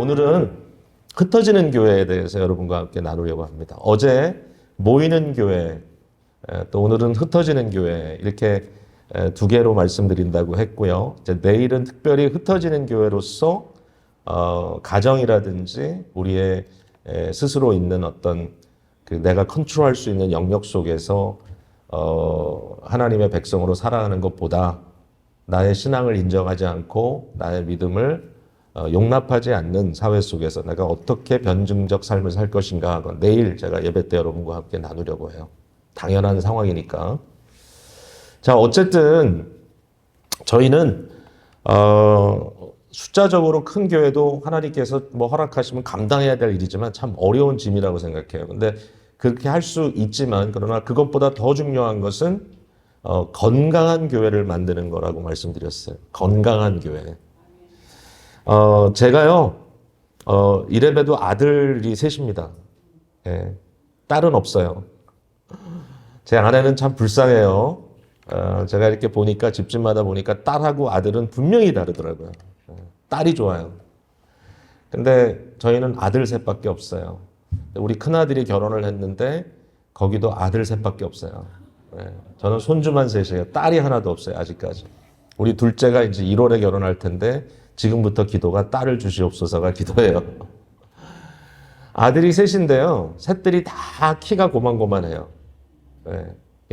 오늘은 흩어지는 교회에 대해서 여러분과 함께 나누려고 합니다. 어제 모이는 교회, 또 오늘은 흩어지는 교회 이렇게 두 개로 말씀드린다고 했고요. 이제 내일은 특별히 흩어지는 교회로서 가정이라든지 우리의 스스로 있는 어떤 그 내가 컨트롤할 수 있는 영역 속에서 하나님의 백성으로 살아가는 것보다 나의 신앙을 인정하지 않고 나의 믿음을 용납하지 않는 사회 속에서 내가 어떻게 변증적 삶을 살 것인가 하고 내일 제가 예배 때 여러분과 함께 나누려고 해요. 당연한 상황이니까. 자, 어쨌든 저희는 숫자적으로 큰 교회도 하나님께서 뭐 허락하시면 감당해야 될 일이지만 참 어려운 짐이라고 생각해요. 근데 그렇게 할 수 있지만 그러나 그것보다 더 중요한 것은 건강한 교회를 만드는 거라고 말씀드렸어요. 건강한 교회. 제가요, 이래봬도 아들이 셋입니다. 예, 딸은 없어요. 제 아내는 참 불쌍해요. 제가 이렇게 보니까 집집마다 보니까 딸하고 아들은 분명히 다르더라고요. 딸이 좋아요. 근데 저희는 아들 셋밖에 없어요. 우리 큰아들이 결혼을 했는데 거기도 아들 셋밖에 없어요. 저는 손주만 셋이에요. 딸이 하나도 없어요. 아직까지. 우리 둘째가 이제 1월에 결혼할 텐데 지금부터 기도가 딸을 주시옵소서가 기도예요. 아들이 셋인데요. 셋들이 다 키가 고만고만해요.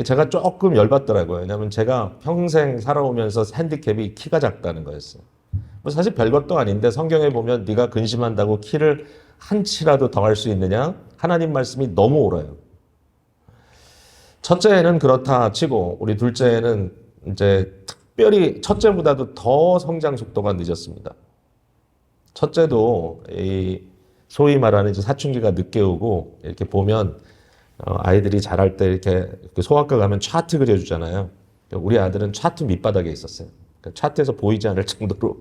제가 조금 열받더라고요. 왜냐하면 제가 평생 살아오면서 핸디캡이 키가 작다는 거였어요. 뭐 사실 별것도 아닌데 성경에 보면 네가 근심한다고 키를 한 치라도 더 할 수 있느냐? 하나님 말씀이 너무 옳아요. 첫째는 그렇다 치고 우리 둘째는 이제 특별히 첫째보다도 더 성장 속도가 늦었습니다. 첫째도 이 소위 말하는 이제 사춘기가 늦게 오고 이렇게 보면 아이들이 자랄 때 이렇게 소아과 가면 차트 그려주잖아요. 우리 아들은 차트 밑바닥에 있었어요. 차트에서 보이지 않을 정도로.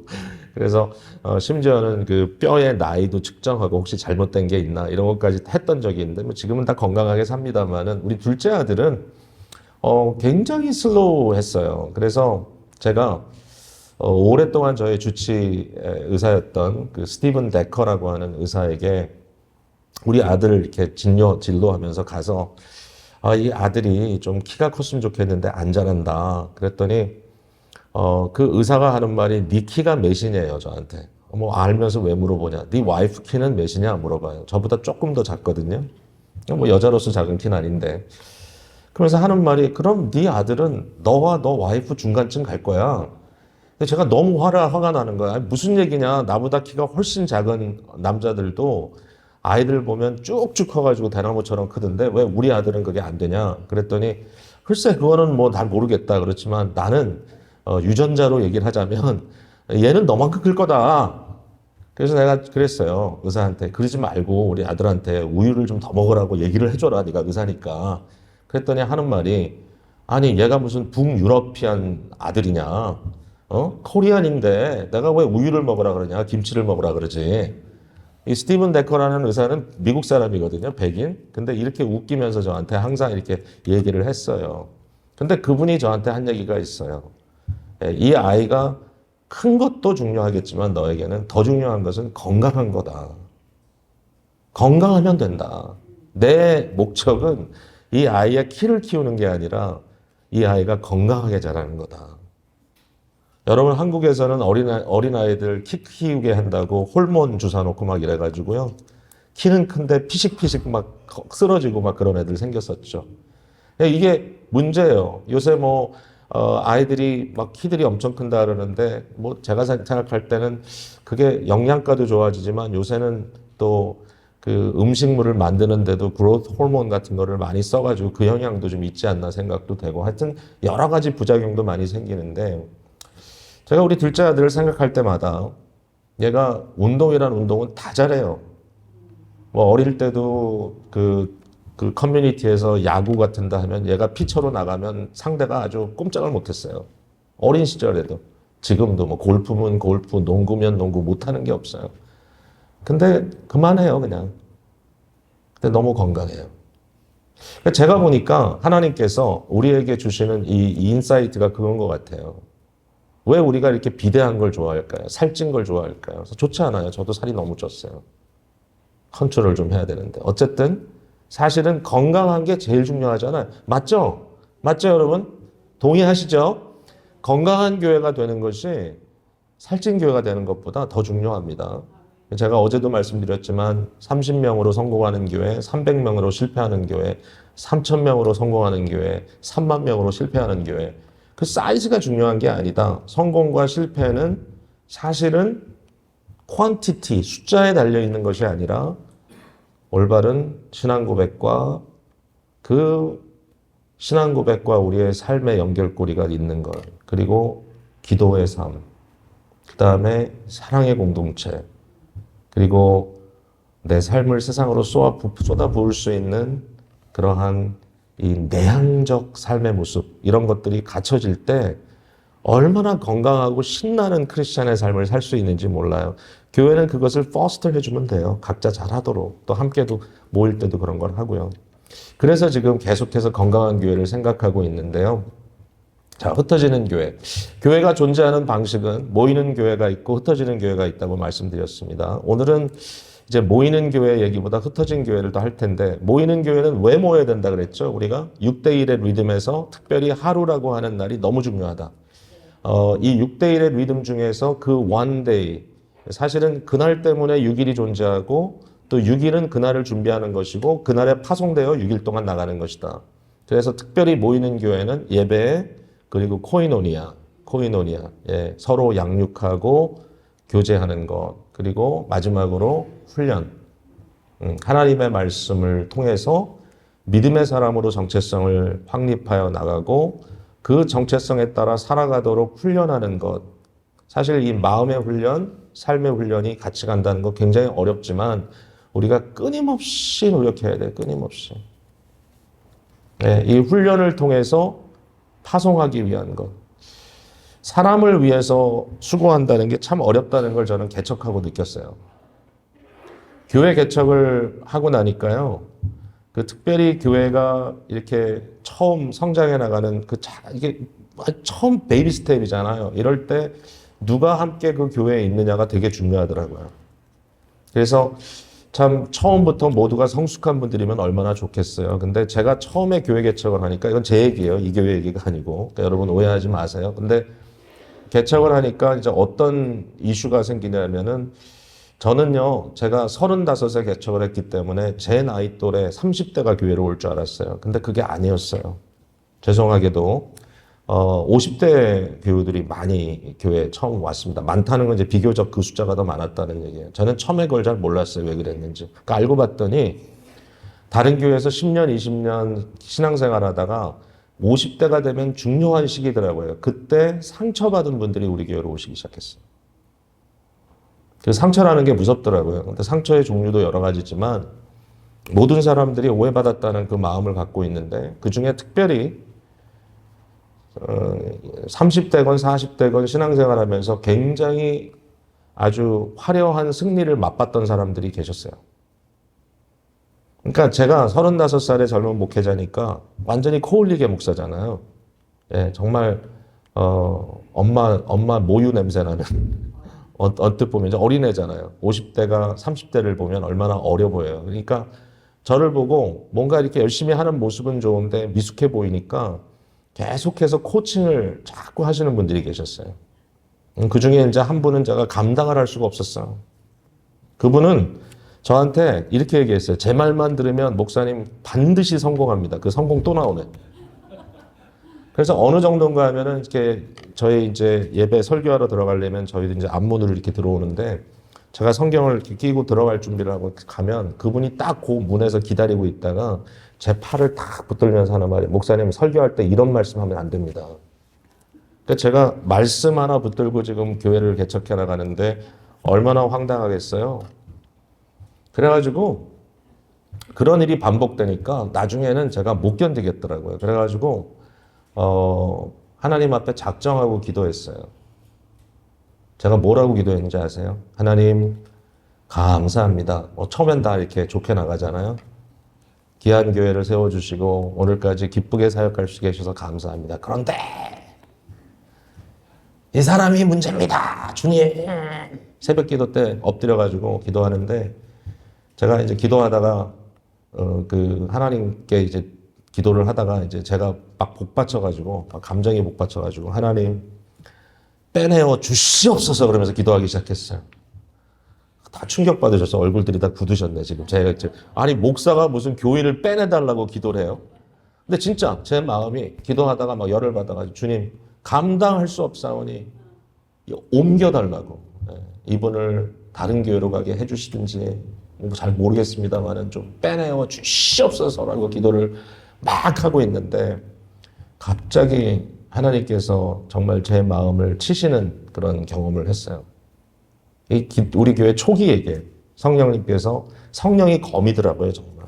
그래서 심지어는 그 뼈의 나이도 측정하고 혹시 잘못된 게 있나 이런 것까지 했던 적이 있는데 뭐 지금은 다 건강하게 삽니다만은 우리 둘째 아들은 굉장히 슬로우했어요. 그래서 제가 오랫동안 저의 주치 의사였던 그 스티븐 데커라고 하는 의사에게 우리 아들을 이렇게 진료하면서 가서 이 아들이 좀 키가 컸으면 좋겠는데 안 자란다. 그랬더니 그 의사가 하는 말이 네 키가 몇이냐요 저한테. 뭐 알면서 왜 물어보냐. 네 와이프 키는 몇이냐 물어봐요. 저보다 조금 더 작거든요. 뭐 여자로서 작은 키는 아닌데. 그러면서 하는 말이 그럼 네 아들은 너와 너 와이프 중간쯤 갈 거야. 근데 제가 너무 화가 나는 거야. 아니, 무슨 얘기냐. 나보다 키가 훨씬 작은 남자들도 아이들 보면 쭉쭉 커가지고 대나무처럼 크던데 왜 우리 아들은 그게 안 되냐. 그랬더니 글쎄 그거는 뭐 잘 모르겠다. 그렇지만 나는 유전자로 얘기를 하자면 얘는 너만큼 클 거다. 그래서 내가 그랬어요. 의사한테 그러지 말고 우리 아들한테 우유를 좀 더 먹으라고 얘기를 해줘라. 네가 의사니까. 그랬더니 하는 말이 아니 얘가 무슨 북유러피안 아들이냐. 코리안인데 내가 왜 우유를 먹으라 그러냐. 김치를 먹으라 그러지. 이 스티븐 데커라는 의사는 미국 사람이거든요. 백인. 근데 이렇게 웃기면서 저한테 항상 이렇게 얘기를 했어요. 근데 그분이 저한테 한 얘기가 있어요. 이 아이가 큰 것도 중요하겠지만 너에게는 더 중요한 것은 건강한 거다. 건강하면 된다. 내 목적은 이 아이의 키를 키우는 게 아니라 이 아이가 건강하게 자라는 거다. 여러분 한국에서는 어린아이들 키 키우게 한다고 호르몬 주사 놓고 막 이래가지고요. 키는 큰데 피식피식 막 쓰러지고 막 그런 애들 생겼었죠. 이게 문제예요. 요새 뭐 아이들이 막 키들이 엄청 큰다 그러는데 뭐 제가 생각할 때는 그게 영양가도 좋아지지만 요새는 또 그 음식물을 만드는데도 그로스 호르몬 같은 거를 많이 써가지고 그 영향도 좀 있지 않나 생각도 되고 하여튼 여러 가지 부작용도 많이 생기는데 제가 우리 둘째 아들을 생각할 때마다 얘가 운동이란 운동은 다 잘해요. 뭐 어릴 때도 그 커뮤니티에서 야구 같은다 하면 얘가 피처로 나가면 상대가 아주 꼼짝을 못했어요. 어린 시절에도. 지금도 뭐 골프면 골프, 농구면 농구 못하는 게 없어요. 근데 그만해요 그냥. 근데 너무 건강해요. 제가 보니까 하나님께서 우리에게 주시는 이 인사이트가 그건 것 같아요. 왜 우리가 이렇게 비대한 걸 좋아할까요? 살찐 걸 좋아할까요? 그래서 좋지 않아요. 저도 살이 너무 쪘어요. 컨트롤 좀 해야 되는데. 어쨌든 사실은 건강한 게 제일 중요하잖아요. 맞죠? 맞죠, 여러분? 동의하시죠? 건강한 교회가 되는 것이 살찐 교회가 되는 것보다 더 중요합니다. 제가 어제도 말씀드렸지만 30명으로 성공하는 교회, 300명으로 실패하는 교회, 3,000명으로 성공하는 교회, 3만 명으로 실패하는 교회. 그 사이즈가 중요한 게 아니다. 성공과 실패는 사실은 퀀티티, 숫자에 달려 있는 것이 아니라 올바른 신앙 고백과 그 신앙 고백과 우리의 삶의 연결고리가 있는 것, 그리고 기도의 삶, 그 다음에 사랑의 공동체, 그리고 내 삶을 세상으로 쏟아 부을 수 있는 그러한 이 내향적 삶의 모습, 이런 것들이 갖춰질 때 얼마나 건강하고 신나는 크리스찬의 삶을 살 수 있는지 몰라요. 교회는 그것을 포스터 해주면 돼요. 각자 잘하도록. 또 함께도 모일 때도 그런 걸 하고요. 그래서 지금 계속해서 건강한 교회를 생각하고 있는데요. 자, 흩어지는 교회. 교회가 존재하는 방식은 모이는 교회가 있고 흩어지는 교회가 있다고 말씀드렸습니다. 오늘은 이제 모이는 교회 얘기보다 흩어진 교회를 더 할 텐데, 모이는 교회는 왜 모여야 된다 그랬죠? 우리가 6대1의 리듬에서 특별히 하루라고 하는 날이 너무 중요하다. 이 6대1의 리듬 중에서 그 one day, 사실은 그날 때문에 6일이 존재하고 또 6일은 그날을 준비하는 것이고 그날에 파송되어 6일 동안 나가는 것이다. 그래서 특별히 모이는 교회는 예배, 그리고 코이노니아, 예, 서로 양육하고 교제하는 것, 그리고 마지막으로 훈련, 하나님의 말씀을 통해서 믿음의 사람으로 정체성을 확립하여 나가고 그 정체성에 따라 살아가도록 훈련하는 것. 사실 이 마음의 훈련, 삶의 훈련이 같이 간다는 거 굉장히 어렵지만 우리가 끊임없이 노력해야 돼요. 끊임없이. 네, 이 훈련을 통해서 파송하기 위한 것. 사람을 위해서 수고한다는 게 참 어렵다는 걸 저는 개척하고 느꼈어요. 교회 개척을 하고 나니까요. 그 특별히 교회가 이렇게 처음 성장해 나가는 이게 처음 베이비 스텝이잖아요. 이럴 때 누가 함께 그 교회에 있느냐가 되게 중요하더라고요. 그래서 참 처음부터 모두가 성숙한 분들이면 얼마나 좋겠어요. 근데 제가 처음에 교회 개척을 하니까, 이건 제 얘기예요. 이 교회 얘기가 아니고. 그러니까 여러분 오해하지 마세요. 근데 개척을 하니까 이제 어떤 이슈가 생기냐면은, 저는요, 제가 35에 개척을 했기 때문에 제 나이 또래 30대가 교회로 올 줄 알았어요. 근데 그게 아니었어요. 죄송하게도 50대 교우들이 많이 교회에 처음 왔습니다. 많다는 건 이제 비교적 그 숫자가 더 많았다는 얘기예요. 저는 처음에 그걸 잘 몰랐어요. 왜 그랬는지. 그러니까 알고 봤더니 다른 교회에서 10년, 20년 신앙생활 하다가 50대가 되면 중요한 시기더라고요. 그때 상처받은 분들이 우리 교회로 오시기 시작했어요. 그 상처라는 게 무섭더라고요. 근데 상처의 종류도 여러 가지지만 모든 사람들이 오해받았다는 그 마음을 갖고 있는데, 그 중에 특별히 30대건 40대건 신앙생활 하면서 굉장히 아주 화려한 승리를 맛봤던 사람들이 계셨어요. 그러니까 제가 35살의 젊은 목회자니까 완전히 코올리게 목사잖아요. 예, 정말 엄마 모유 냄새 나는 언뜻 보면 이제 어린애잖아요. 50대가 30대를 보면 얼마나 어려 보여요. 그러니까 저를 보고 뭔가 이렇게 열심히 하는 모습은 좋은데 미숙해 보이니까 계속해서 코칭을 자꾸 하시는 분들이 계셨어요. 그 중에 이제 한 분은 제가 감당을 할 수가 없었어요. 그분은 저한테 이렇게 얘기했어요. 제 말만 들으면 목사님 반드시 성공합니다. 그 성공 또 나오네. 그래서 어느 정도인가 하면은 이렇게 저희 이제 예배 설교하러 들어가려면 저희도 이제 앞문으로 이렇게 들어오는데, 제가 성경을 이렇게 끼고 들어갈 준비를 하고 가면 그분이 딱 그 문에서 기다리고 있다가 제 팔을 딱 붙들면서 하는 말이, 목사님 설교할 때 이런 말씀하면 안 됩니다. 그러니까 제가 말씀 하나 붙들고 지금 교회를 개척해 나가는데 얼마나 황당하겠어요. 그래가지고 그런 일이 반복되니까 나중에는 제가 못 견디겠더라고요. 그래가지고 하나님 앞에 작정하고 기도했어요. 제가 뭐라고 기도했는지 아세요? 하나님 감사합니다. 처음엔 다 이렇게 좋게 나가잖아요. 귀한 교회를 세워주시고 오늘까지 기쁘게 사역할 수 계셔서 감사합니다. 그런데 이 사람이 문제입니다. 주님. 새벽 기도 때 엎드려가지고 기도하는데 제가 이제 기도하다가 그 하나님께 이제 기도를 하다가 이제 제가 막 복받쳐가지고 감정이 복받쳐가지고 하나님 빼내어 주시옵소서 그러면서 기도하기 시작했어요. 다 충격받으셔서 얼굴들이 다 굳으셨네 지금. 제가 이제 아니 목사가 무슨 교인을 빼내달라고 기도를 해요? 근데 진짜 제 마음이 기도하다가 막 열을 받아가지고 주님 감당할 수 없사오니 옮겨달라고 이분을 다른 교회로 가게 해주시든지 잘 모르겠습니다만은 좀 빼내어 주시옵소서라고 기도를 막 하고 있는데 갑자기 하나님께서 정말 제 마음을 치시는 그런 경험을 했어요. 우리 교회 초기에게 성령님께서 성령이 검이더라고요 정말.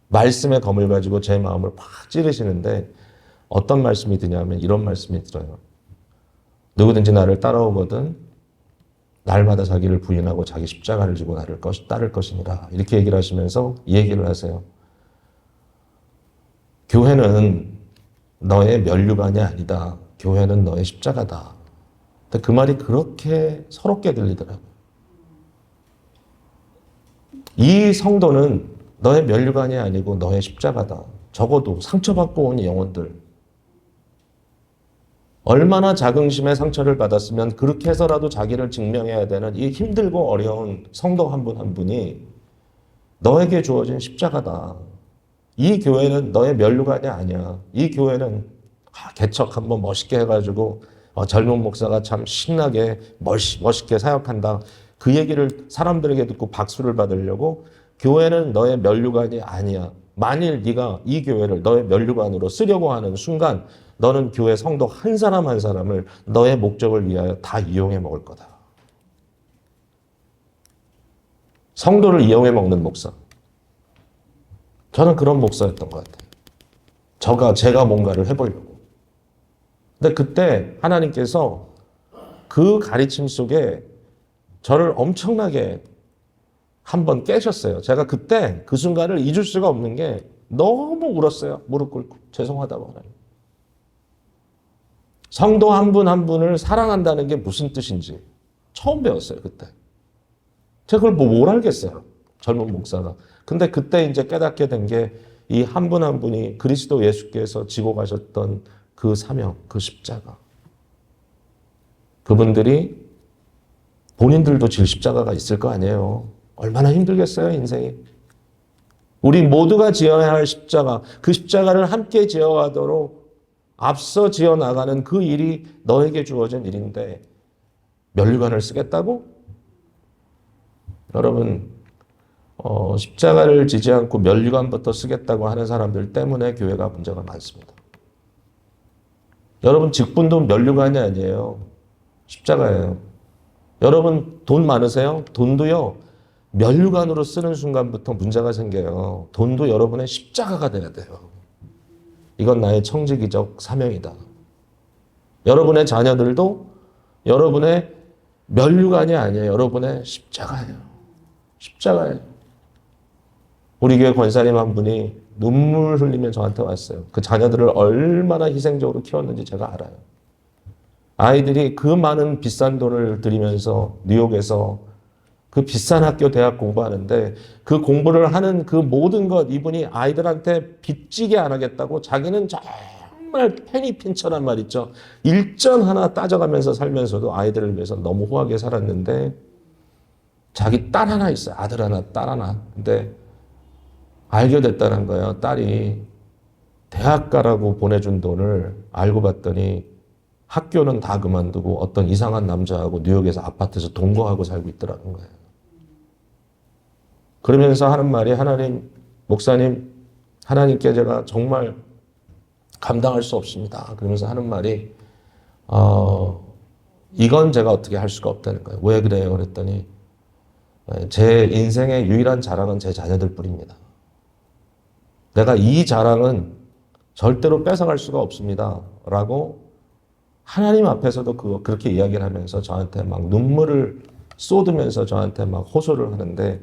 말씀의 검을 가지고 제 마음을 팍 찌르시는데 어떤 말씀이 드냐면 이런 말씀이 들어요. 누구든지 나를 따라오거든 날마다 자기를 부인하고 자기 십자가를 지고 나를 따를 것이니라. 이렇게 얘기를 하시면서 이 얘기를 하세요. 교회는 너의 면류관이 아니다. 교회는 너의 십자가다. 근데 그 말이 그렇게 서럽게 들리더라고요. 이 성도는 너의 면류관이 아니고 너의 십자가다. 적어도 상처받고 온 영혼들. 얼마나 자긍심의 상처를 받았으면 그렇게 해서라도 자기를 증명해야 되는 이 힘들고 어려운 성도 한 분 한 분이 너에게 주어진 십자가다. 이 교회는 너의 면류관이 아니야. 이 교회는 개척 한번 멋있게 해가지고 젊은 목사가 참 신나게 멋있게 사역한다. 그 얘기를 사람들에게 듣고 박수를 받으려고 교회는 너의 면류관이 아니야. 만일 네가 이 교회를 너의 면류관으로 쓰려고 하는 순간 너는 교회 성도 한 사람 한 사람을 너의 목적을 위하여 다 이용해 먹을 거다. 성도를 이용해 먹는 목사. 저는 그런 목사였던 것 같아요. 제가 뭔가를 해보려고. 근데 그때 하나님께서 그 가르침 속에 저를 엄청나게 한번 깨셨어요. 제가 그때 그 순간을 잊을 수가 없는 게 너무 울었어요. 무릎 꿇고 죄송하다고 하나님. 성도 한 분 한 분을 사랑한다는 게 무슨 뜻인지 처음 배웠어요. 그때. 제가 그걸 뭘 알겠어요. 젊은 목사가. 근데 그때 이제 깨닫게 된 게 이 한 분 한 분이 그리스도 예수께서 지고 가셨던 그 사명, 그 십자가. 그분들이 본인들도 질 십자가가 있을 거 아니에요. 얼마나 힘들겠어요, 인생이. 우리 모두가 지어야 할 십자가, 그 십자가를 함께 지어가도록 앞서 지어나가는 그 일이 너에게 주어진 일인데 면류관을 쓰겠다고? 여러분, 십자가를 지지 않고 면류관부터 쓰겠다고 하는 사람들 때문에 교회가 문제가 많습니다. 여러분 직분도 면류관이 아니에요. 십자가예요. 여러분 돈 많으세요? 돈도요. 면류관으로 쓰는 순간부터 문제가 생겨요. 돈도 여러분의 십자가가 돼야 돼요. 이건 나의 청지기적 사명이다. 여러분의 자녀들도 여러분의 면류관이 아니에요. 여러분의 십자가예요. 십자가예요. 우리 교회 권사님 한 분이 눈물 흘리며 저한테 왔어요. 그 자녀들을 얼마나 희생적으로 키웠는지 제가 알아요. 아이들이 그 많은 비싼 돈을 들이면서 뉴욕에서 그 비싼 학교 대학 공부하는데 그 공부를 하는 그 모든 것 이분이 아이들한테 빚지게 안 하겠다고 자기는 정말 페니핀처란 말 있죠. 일전 하나 따져가면서 살면서도 아이들을 위해서 너무 후하게 살았는데 자기 딸 하나 있어요. 아들 하나, 딸 하나. 근데 알게 됐다는 거예요. 딸이 대학 가라고 보내준 돈을 알고 봤더니 학교는 다 그만두고 어떤 이상한 남자하고 뉴욕에서 아파트에서 동거하고 살고 있더라는 거예요. 그러면서 하는 말이 하나님, 목사님, 하나님께 제가 정말 감당할 수 없습니다. 그러면서 하는 말이 이건 제가 어떻게 할 수가 없다는 거예요. 왜 그래요? 그랬더니 제 인생의 유일한 자랑은 제 자녀들 뿐입니다. 내가 이 자랑은 절대로 뺏어갈 수가 없습니다. 라고 하나님 앞에서도 그렇게 이야기를 하면서 저한테 막 눈물을 쏟으면서 저한테 막 호소를 하는데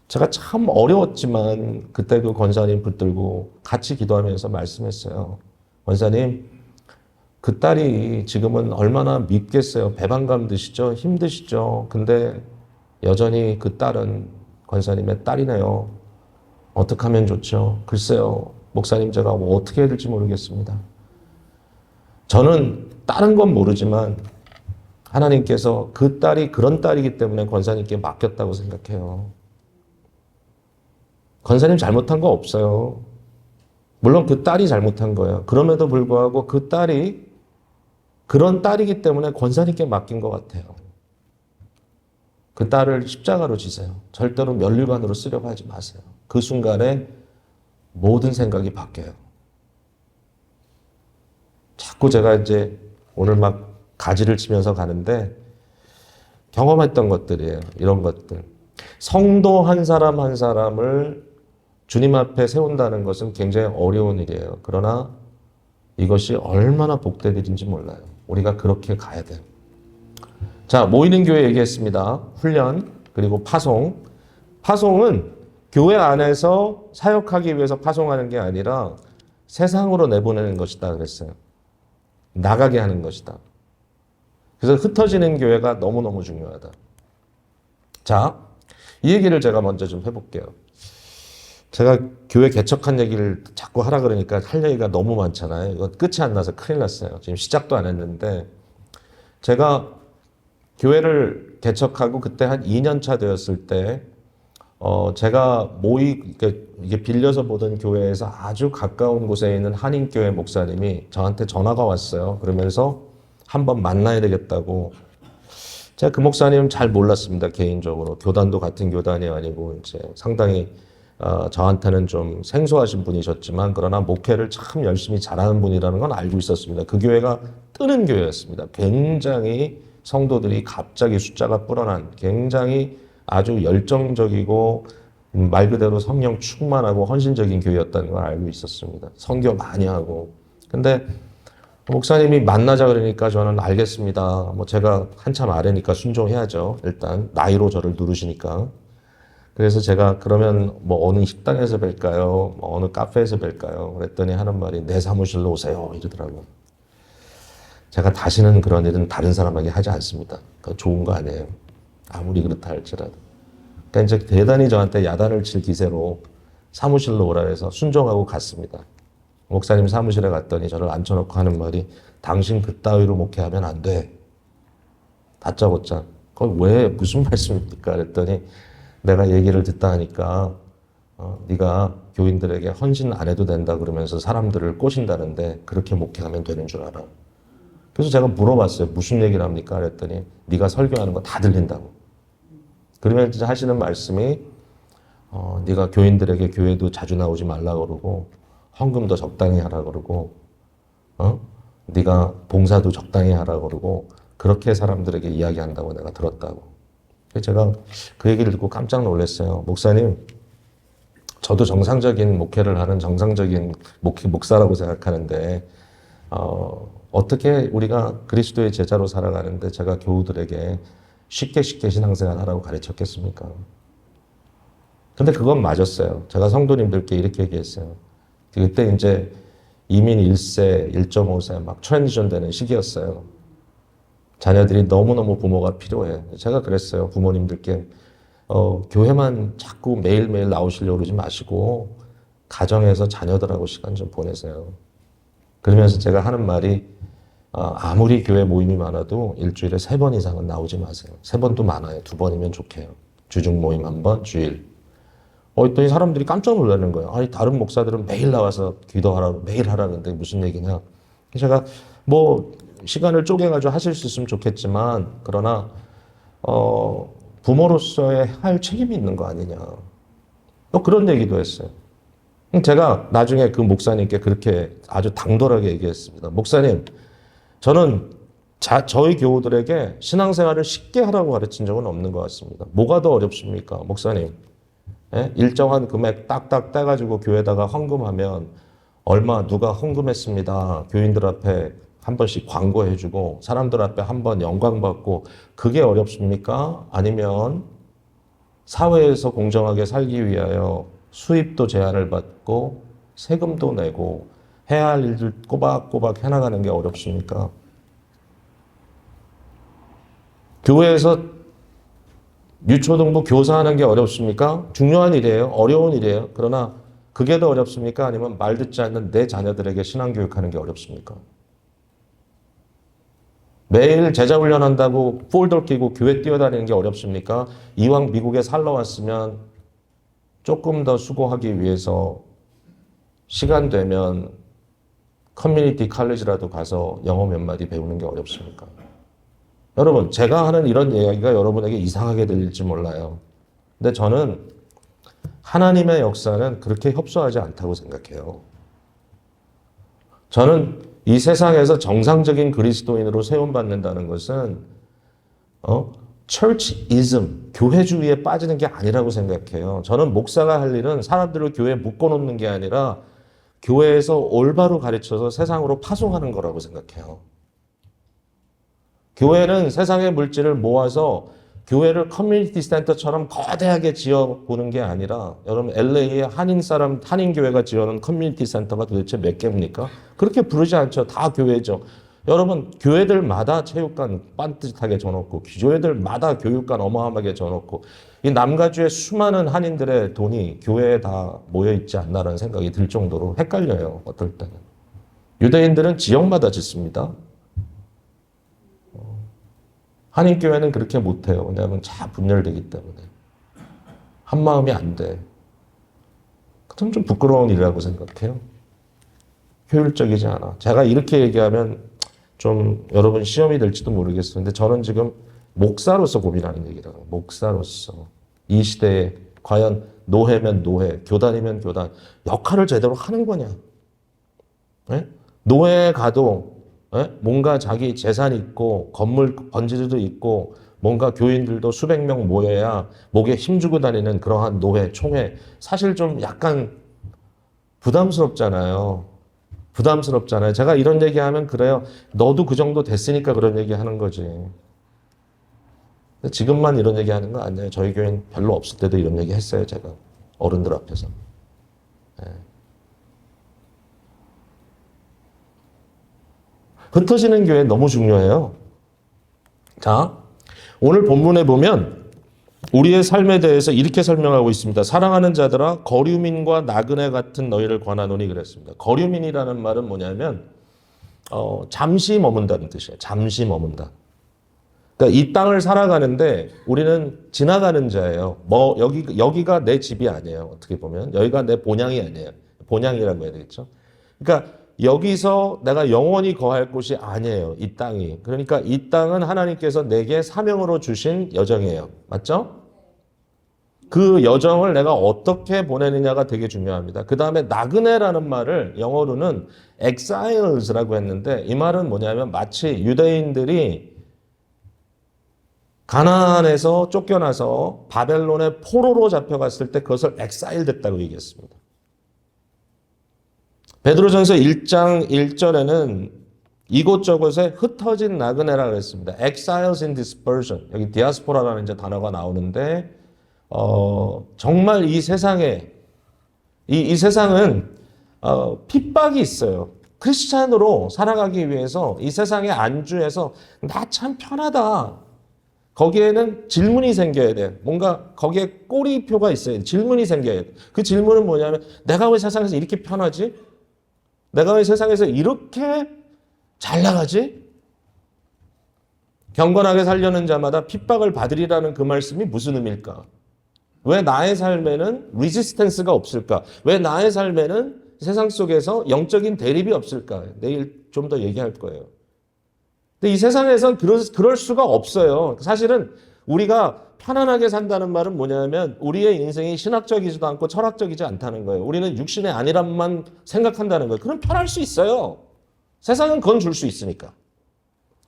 제가 참 어려웠지만 그때 그 권사님 붙들고 같이 기도하면서 말씀했어요. 권사님, 그 딸이 지금은 얼마나 밉겠어요. 배반감 드시죠? 힘드시죠? 근데 여전히 그 딸은 권사님의 딸이네요. 어떻게 하면 좋죠? 글쎄요. 목사님 제가 뭐 어떻게 해야 될지 모르겠습니다. 저는 다른 건 모르지만 하나님께서 그 딸이 그런 딸이기 때문에 권사님께 맡겼다고 생각해요. 권사님 잘못한 거 없어요. 물론 그 딸이 잘못한 거예요. 그럼에도 불구하고 그 딸이 그런 딸이기 때문에 권사님께 맡긴 것 같아요. 그 딸을 십자가로 지세요. 절대로 면류관으로 쓰려고 하지 마세요. 그 순간에 모든 생각이 바뀌어요. 자꾸 제가 이제 오늘 막 가지를 치면서 가는데 경험했던 것들이에요. 이런 것들. 성도 한 사람 한 사람을 주님 앞에 세운다는 것은 굉장히 어려운 일이에요. 그러나 이것이 얼마나 복된 일인지 몰라요. 우리가 그렇게 가야 돼요. 자, 모이는 교회 얘기했습니다. 훈련, 그리고 파송. 파송은 교회 안에서 사역하기 위해서 파송하는 게 아니라 세상으로 내보내는 것이다 그랬어요. 나가게 하는 것이다. 그래서 흩어지는 교회가 너무너무 중요하다. 자, 이 얘기를 제가 먼저 좀 해볼게요. 제가 교회 개척한 얘기를 자꾸 하라 그러니까 할 얘기가 너무 많잖아요. 이거 끝이 안 나서 큰일 났어요. 지금 시작도 안 했는데 제가 교회를 개척하고 그때 한 2년 차 되었을 때 제가 이게 빌려서 보던 교회에서 아주 가까운 곳에 있는 한인교회 목사님이 저한테 전화가 왔어요. 그러면서 한번 만나야 되겠다고. 제가 그 목사님 잘 몰랐습니다. 개인적으로. 교단도 같은 교단이 아니고 이제 상당히 저한테는 좀 생소하신 분이셨지만 그러나 목회를 참 열심히 잘하는 분이라는 건 알고 있었습니다. 그 교회가 뜨는 교회였습니다. 굉장히 성도들이 갑자기 숫자가 불어난 굉장히 아주 열정적이고 말 그대로 성령 충만하고 헌신적인 교회였다는 걸 알고 있었습니다. 선교 많이 하고. 근데 목사님이 만나자 그러니까 저는 알겠습니다. 뭐 제가 한참 아래니까 순종해야죠. 일단 나이로 저를 누르시니까. 그래서 제가 그러면 뭐 어느 식당에서 뵐까요? 뭐 어느 카페에서 뵐까요? 그랬더니 하는 말이 내 사무실로 오세요 이러더라고요. 제가 다시는 그런 일은 다른 사람에게 하지 않습니다. 그거 좋은 거 아니에요. 아무리 그렇다 할지라도. 그러니까 이제 대단히 저한테 야단을 칠 기세로 사무실로 오라 해서 순종하고 갔습니다. 목사님 사무실에 갔더니 저를 앉혀놓고 하는 말이 당신 그따위로 목회하면 안 돼. 다짜고짜. 그걸 왜 무슨 말씀입니까? 그랬더니 내가 얘기를 듣다 하니까 네가 교인들에게 헌신 안 해도 된다 그러면서 사람들을 꼬신다는데 그렇게 목회하면 되는 줄 알아. 그래서 제가 물어봤어요. 무슨 얘기를 합니까? 그랬더니 네가 설교하는 거 다 들린다고. 그러면 진짜 하시는 말씀이 네가 교인들에게 교회도 자주 나오지 말라 그러고 헌금도 적당히 하라 그러고 네가 봉사도 적당히 하라 그러고 그렇게 사람들에게 이야기한다고 내가 들었다고. 제가 그 얘기를 듣고 깜짝 놀랐어요. 목사님, 저도 정상적인 목회를 하는 정상적인 목사라고 생각하는데 어떻게 우리가 그리스도의 제자로 살아가는데 제가 교우들에게 쉽게 신앙생활 하라고 가르쳤겠습니까? 근데 그건 맞았어요. 제가 성도님들께 이렇게 얘기했어요. 그때 이제 이민 1세, 1.5세 막 트랜지션 되는 시기였어요. 자녀들이 너무너무 부모가 필요해. 제가 그랬어요. 부모님들께 교회만 자꾸 매일매일 나오시려고 그러지 마시고 가정에서 자녀들하고 시간 좀 보내세요. 그러면서 제가 하는 말이 아무리 교회 모임이 많아도 일주일에 3번 이상은 나오지 마세요. 3번도 많아요. 2번이면 좋게요. 주중 모임 1번, 주일. 했더니 사람들이 깜짝 놀라는 거예요. 아니 다른 목사들은 매일 나와서 기도하라고 매일 하라는데 무슨 얘기냐. 제가 뭐 시간을 쪼개가지고 하실 수 있으면 좋겠지만 그러나 부모로서의 할 책임이 있는 거 아니냐. 그런 얘기도 했어요. 제가 나중에 그 목사님께 그렇게 아주 당돌하게 얘기했습니다. 목사님, 저는 저희 교우들에게 신앙생활을 쉽게 하라고 가르친 적은 없는 것 같습니다. 뭐가 더 어렵습니까? 목사님, 일정한 금액 딱딱 떼가지고 교회에다가 헌금하면 얼마 누가 헌금했습니다. 교인들 앞에 한 번씩 광고해주고 사람들 앞에 한 번 영광받고 그게 어렵습니까? 아니면 사회에서 공정하게 살기 위하여 수입도 제한을 받고 세금도 내고 해야 할 일들 꼬박꼬박 해나가는 게 어렵습니까? 교회에서 유초등부 교사하는 게 어렵습니까? 중요한 일이에요. 어려운 일이에요. 그러나 그게 더 어렵습니까? 아니면 말 듣지 않는 내 자녀들에게 신앙교육하는 게 어렵습니까? 매일 제자 훈련한다고 폴더 끼고 교회 뛰어다니는 게 어렵습니까? 이왕 미국에 살러 왔으면 조금 더 수고하기 위해서 시간 되면 커뮤니티 칼리지라도 가서 영어 몇 마디 배우는 게 어렵습니까? 여러분, 제가 하는 이런 이야기가 여러분에게 이상하게 들릴지 몰라요. 근데 저는 하나님의 역사는 그렇게 협소하지 않다고 생각해요. 저는 이 세상에서 정상적인 그리스도인으로 세움받는다는 것은 churchism, 교회주의에 빠지는 게 아니라고 생각해요. 저는 목사가 할 일은 사람들을 교회에 묶어놓는 게 아니라 교회에서 올바로 가르쳐서 세상으로 파송하는 거라고 생각해요. 교회는 세상의 물질을 모아서 교회를 커뮤니티 센터처럼 거대하게 지어보는 게 아니라 여러분 LA의 한인교회가 지어놓은 커뮤니티 센터가 도대체 몇 개입니까? 그렇게 부르지 않죠. 다 교회죠. 여러분 교회들마다 체육관 빤듯하게 져놓고 교회들마다 교육관 어마어마하게 져놓고 이 남가주의 수많은 한인들의 돈이 교회에 다 모여있지 않나라는 생각이 들 정도로 헷갈려요. 어떨 때는. 유대인들은 지역마다 짓습니다. 한인교회는 그렇게 못해요. 왜냐하면 잘 분열되기 때문에. 한마음이 안 돼. 그럼 좀 부끄러운 일이라고 생각해요. 효율적이지 않아. 제가 이렇게 얘기하면 좀 여러분 시험이 될지도 모르겠어요. 근데 저는 지금 목사로서 고민하는 얘기라고. 목사로서. 이 시대에 과연 노회면 노회, 교단이면 교단. 역할을 제대로 하는 거냐. 네? 노회에 가도 뭔가 자기 재산이 있고 건물 번지도 있고 뭔가 교인들도 수백 명 모여야 목에 힘주고 다니는 그러한 노회, 총회 사실 좀 약간 부담스럽잖아요. 부담스럽잖아요. 제가 이런 얘기하면 그래요. 너도 그 정도 됐으니까 그런 얘기하는 거지. 근데 지금만 이런 얘기하는 거 아니에요. 저희 교회는 별로 없을 때도 이런 얘기 했어요. 제가 어른들 앞에서. 네. 흩어지는 교회 너무 중요해요. 자, 오늘 본문에 보면 우리의 삶에 대해서 이렇게 설명하고 있습니다. 사랑하는 자들아 거류민과 나그네 같은 너희를 권하노니 그랬습니다. 거류민이라는 말은 뭐냐면 잠시 머문다는 뜻이에요. 잠시 머문다. 그러니까 이 땅을 살아가는데 우리는 지나가는 자예요. 여기가 내 집이 아니에요. 어떻게 보면 여기가 내 본향이 아니에요. 본향이라고 해야 되겠죠. 그러니까 여기서 내가 영원히 거할 곳이 아니에요. 이 땅이. 그러니까 이 땅은 하나님께서 내게 사명으로 주신 여정이에요. 맞죠? 그 여정을 내가 어떻게 보내느냐가 되게 중요합니다. 그 다음에 나그네라는 말을 영어로는 exiles라고 했는데 이 말은 뭐냐면 마치 유대인들이 가나안에서 쫓겨나서 바벨론의 포로로 잡혀갔을 때 그것을 exile 됐다고 얘기했습니다. 베드로전서 1장 1절에는 이곳저곳에 흩어진 나그네라고 했습니다. Exiles in dispersion. 여기 디아스포라라는 이제 단어가 나오는데 정말 이 세상에 이 세상은 핍박이 있어요. 크리스찬으로 살아가기 위해서 이 세상에 안주해서 나 참 편하다. 거기에는 질문이 생겨야 돼요. 뭔가 거기에 꼬리표가 있어요. 질문이 생겨야 돼요. 그 질문은 뭐냐면 내가 왜 세상에서 이렇게 편하지? 내가 왜 세상에서 이렇게 잘 나가지? 경건하게 살려는 자마다 핍박을 받으리라는 그 말씀이 무슨 의미일까? 왜 나의 삶에는 리지스텐스가 없을까? 왜 나의 삶에는 세상 속에서 영적인 대립이 없을까? 내일 좀 더 얘기할 거예요. 근데 이 세상에선 그럴 수가 없어요. 사실은 우리가 편안하게 산다는 말은 뭐냐면 우리의 인생이 신학적이지도 않고 철학적이지 않다는 거예요. 우리는 육신의 안일함만 생각한다는 거예요. 그럼 편할 수 있어요. 세상은 그건 줄 수 있으니까.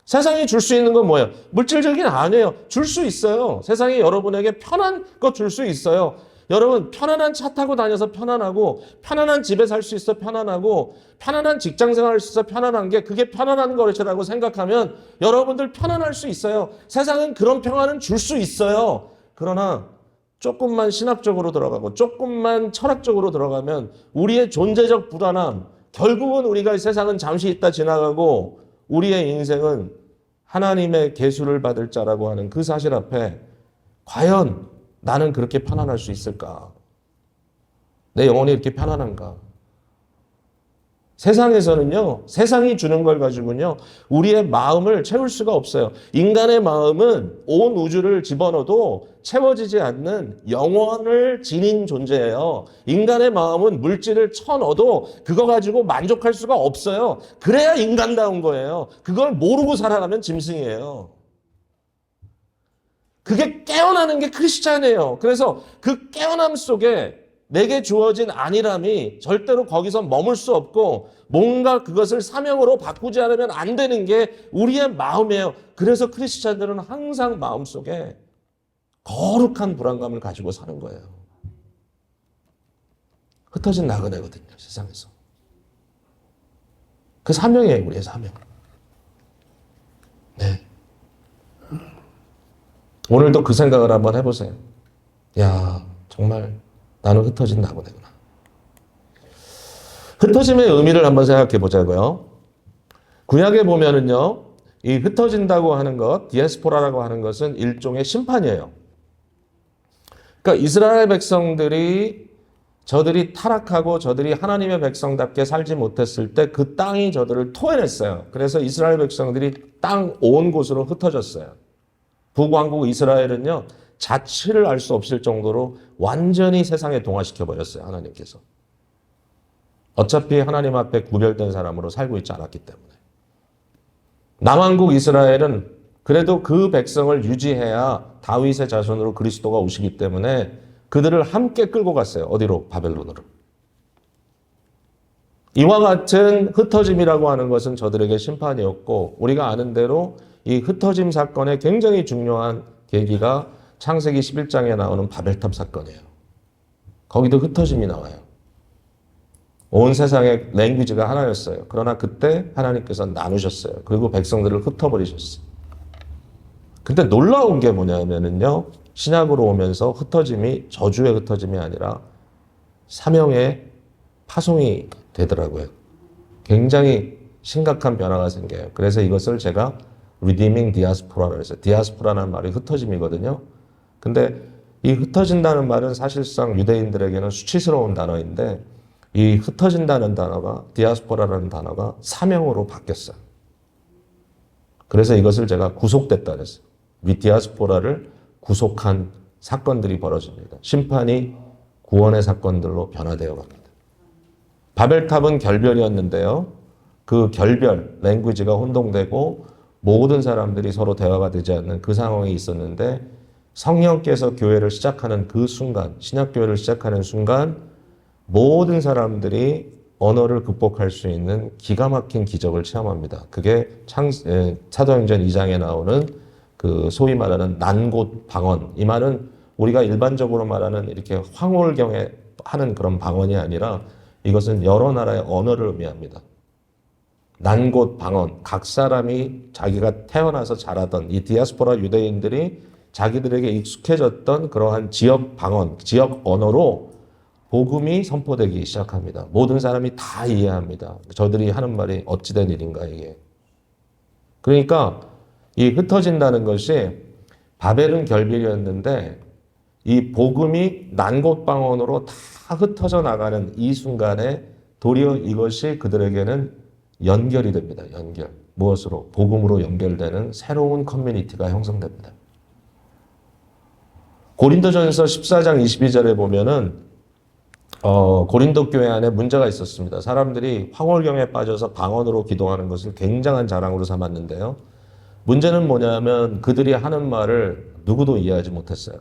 세상이 줄 수 있는 건 뭐예요? 물질적인 아니에요. 줄 수 있어요. 세상이 여러분에게 편한 거 줄 수 있어요. 여러분 편안한 차 타고 다녀서 편안하고 편안한 집에 살 수 있어 편안하고 편안한 직장 생활할 수 있어 편안한 게 그게 편안한 것이라고 생각하면 여러분들 편안할 수 있어요. 세상은 그런 평안은 줄 수 있어요. 그러나 조금만 신학적으로 들어가고 조금만 철학적으로 들어가면 우리의 존재적 불안함 결국은 우리가 이 세상은 잠시 있다 지나가고 우리의 인생은 하나님의 계수를 받을 자라고 하는 그 사실 앞에 과연 나는 그렇게 편안할 수 있을까? 내 영혼이 이렇게 편안한가? 세상에서는요, 세상이 주는 걸 가지고는요, 우리의 마음을 채울 수가 없어요. 인간의 마음은 온 우주를 집어넣어도 채워지지 않는 영원을 지닌 존재예요. 인간의 마음은 물질을 쳐넣어도 그거 가지고 만족할 수가 없어요. 그래야 인간다운 거예요. 그걸 모르고 살아가면 짐승이에요. 그게 깨어나는 게 크리스찬이에요. 그래서 그 깨어남 속에 내게 주어진 안일함이 절대로 거기서 머물 수 없고 뭔가 그것을 사명으로 바꾸지 않으면 안 되는 게 우리의 마음이에요. 그래서 크리스찬들은 항상 마음속에 거룩한 불안감을 가지고 사는 거예요. 흩어진 나그네거든요, 세상에서. 그 사명이에요, 우리의 사명. 네. 오늘도 그 생각을 한번 해보세요. 야, 정말 나는 흩어진 나그네구나. 흩어짐의 의미를 한번 생각해 보자고요. 구약에 보면은요, 이 흩어진다고 하는 것, 디아스포라라고 하는 것은 일종의 심판이에요. 그러니까 이스라엘 백성들이 저들이 타락하고 저들이 하나님의 백성답게 살지 못했을 때 그 땅이 저들을 토해냈어요. 그래서 이스라엘 백성들이 땅 온 곳으로 흩어졌어요. 북왕국 이스라엘은요, 자취를 알 수 없을 정도로 완전히 세상에 동화시켜 버렸어요, 하나님께서. 어차피 하나님 앞에 구별된 사람으로 살고 있지 않았기 때문에. 남왕국 이스라엘은 그래도 그 백성을 유지해야 다윗의 자손으로 그리스도가 오시기 때문에 그들을 함께 끌고 갔어요. 어디로? 바벨론으로. 이와 같은 흩어짐이라고 하는 것은 저들에게 심판이었고, 우리가 아는 대로 이 흩어짐 사건의 굉장히 중요한 계기가 창세기 11장에 나오는 바벨탑 사건이에요. 거기도 흩어짐이 나와요. 온 세상의 랭귀지가 하나였어요. 그러나 그때 하나님께서 나누셨어요. 그리고 백성들을 흩어버리셨어요. 근데 놀라운 게 뭐냐면요, 신약으로 오면서 흩어짐이 저주의 흩어짐이 아니라 사명의 파송이 되더라고요. 굉장히 심각한 변화가 생겨요. 그래서 이것을 제가 redeeming diaspora라고 했어요. 디아스포라는 말이 흩어짐이거든요. 근데 이 흩어진다는 말은 사실상 유대인들에게는 수치스러운 단어인데 이 흩어진다는 단어가, 디아스포라라는 단어가 사명으로 바뀌었어요. 그래서 이것을 제가 구속됐다 그랬어요. 이 디아스포라를 구속한 사건들이 벌어집니다. 심판이 구원의 사건들로 변화되어 갑니다. 바벨탑은 결별이었는데요. 그 결별, 랭귀지가 혼동되고 모든 사람들이 서로 대화가 되지 않는 그 상황이 있었는데 성령께서 교회를 시작하는 그 순간, 신약교회를 시작하는 순간 모든 사람들이 언어를 극복할 수 있는 기가 막힌 기적을 체험합니다. 그게 사도행전 2장에 나오는 그 소위 말하는 난곳 방언. 이 말은 우리가 일반적으로 말하는 이렇게 황홀경에 하는 그런 방언이 아니라 이것은 여러 나라의 언어를 의미합니다. 난곳 방언. 각 사람이 자기가 태어나서 자라던 이 디아스포라 유대인들이 자기들에게 익숙해졌던 그러한 지역 방언, 지역 언어로 복음이 선포되기 시작합니다. 모든 사람이 다 이해합니다. 저들이 하는 말이 어찌된 일인가 이게. 그러니까 이 흩어진다는 것이 바벨은 결별이었는데 이 복음이 난곳 방언으로 다 흩어져 나가는 이 순간에 도리어 이것이 그들에게는 연결이 됩니다. 연결. 무엇으로? 복음으로 연결되는 새로운 커뮤니티가 형성됩니다. 고린도전서 14장 22절에 보면은 고린도 교회 안에 문제가 있었습니다. 사람들이 황홀경에 빠져서 방언으로 기도하는 것을 굉장한 자랑으로 삼았는데요. 문제는 뭐냐면 그들이 하는 말을 누구도 이해하지 못했어요.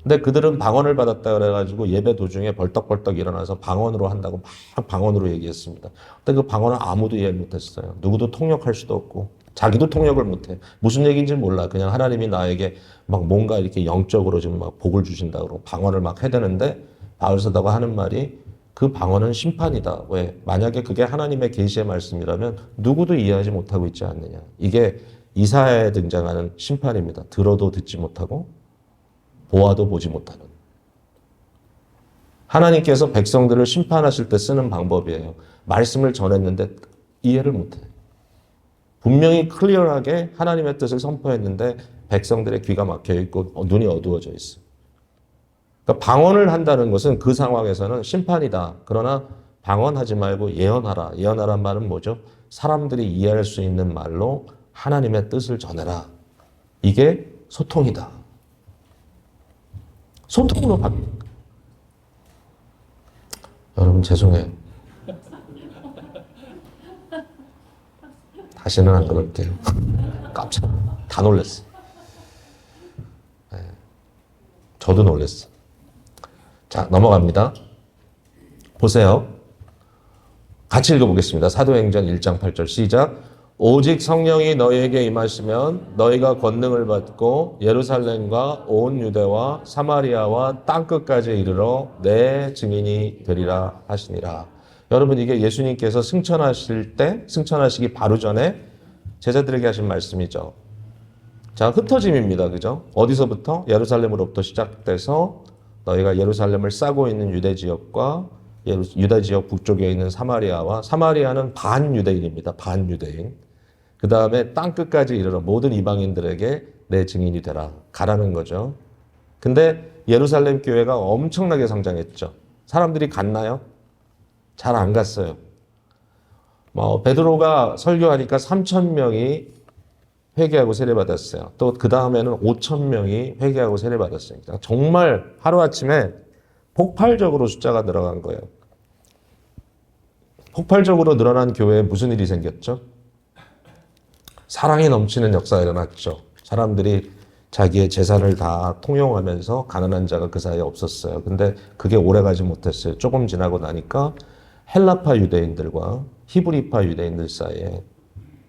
근데 그들은 방언을 받았다 그래가지고 예배 도중에 벌떡벌떡 일어나서 방언으로 한다고 막 방언으로 얘기했습니다. 근데 그 방언을 아무도 이해 못했어요. 누구도 통역할 수도 없고 자기도 통역을 못해. 무슨 얘기인지 몰라. 그냥 하나님이 나에게 막 뭔가 이렇게 영적으로 좀 막 복을 주신다 그러고 방언을 막 해대는데 바울사도가 하는 말이 그 방언은 심판이다. 왜? 만약에 그게 하나님의 계시의 말씀이라면 누구도 이해하지 못하고 있지 않느냐. 이게 이사야에 등장하는 심판입니다. 들어도 듣지 못하고 보아도 보지 못하는. 하나님께서 백성들을 심판하실 때 쓰는 방법이에요. 말씀을 전했는데 이해를 못해. 분명히 클리어하게 하나님의 뜻을 선포했는데 백성들의 귀가 막혀 있고 눈이 어두워져 있어. 그러니까 방언을 한다는 것은 그 상황에서는 심판이다. 그러나 방언하지 말고 예언하라. 예언하란 말은 뭐죠? 사람들이 이해할 수 있는 말로 하나님의 뜻을 전해라. 이게 소통이다. 소통으로 바뀝니다. 여러분 죄송해요. 다시는 안 그럴게요. 깜짝 다 놀랐어. 네. 저도 놀랐어. 자, 넘어갑니다. 보세요. 같이 읽어보겠습니다. 사도행전 1장 8절 시작. 오직 성령이 너희에게 임하시면 너희가 권능을 받고 예루살렘과 온 유대와 사마리아와 땅끝까지 이르러 내 증인이 되리라 하시니라. 여러분 이게 예수님께서 승천하시기 바로 전에 제자들에게 하신 말씀이죠. 자, 흩어짐입니다. 그죠? 어디서부터? 예루살렘으로부터 시작돼서 너희가 예루살렘을 싸고 있는 유대 지역과 유다 지역 북쪽에 있는 사마리아와 사마리아는 반유대인입니다. 반유대인. 그 다음에 땅끝까지 이르러 모든 이방인들에게 내 증인이 되라. 가라는 거죠. 근데 예루살렘 교회가 엄청나게 성장했죠. 사람들이 갔나요? 잘 안 갔어요. 베드로가 설교하니까 3,000명이 회개하고 세례받았어요. 또 그 다음에는 5,000명이 회개하고 세례받았어요. 정말 하루아침에 폭발적으로 숫자가 늘어간 거예요. 폭발적으로 늘어난 교회에 무슨 일이 생겼죠? 사랑이 넘치는 역사가 일어났죠. 사람들이 자기의 재산을 다 통용하면서 가난한 자가 그 사이에 없었어요. 근데 그게 오래가지 못했어요. 조금 지나고 나니까 헬라파 유대인들과 히브리파 유대인들 사이에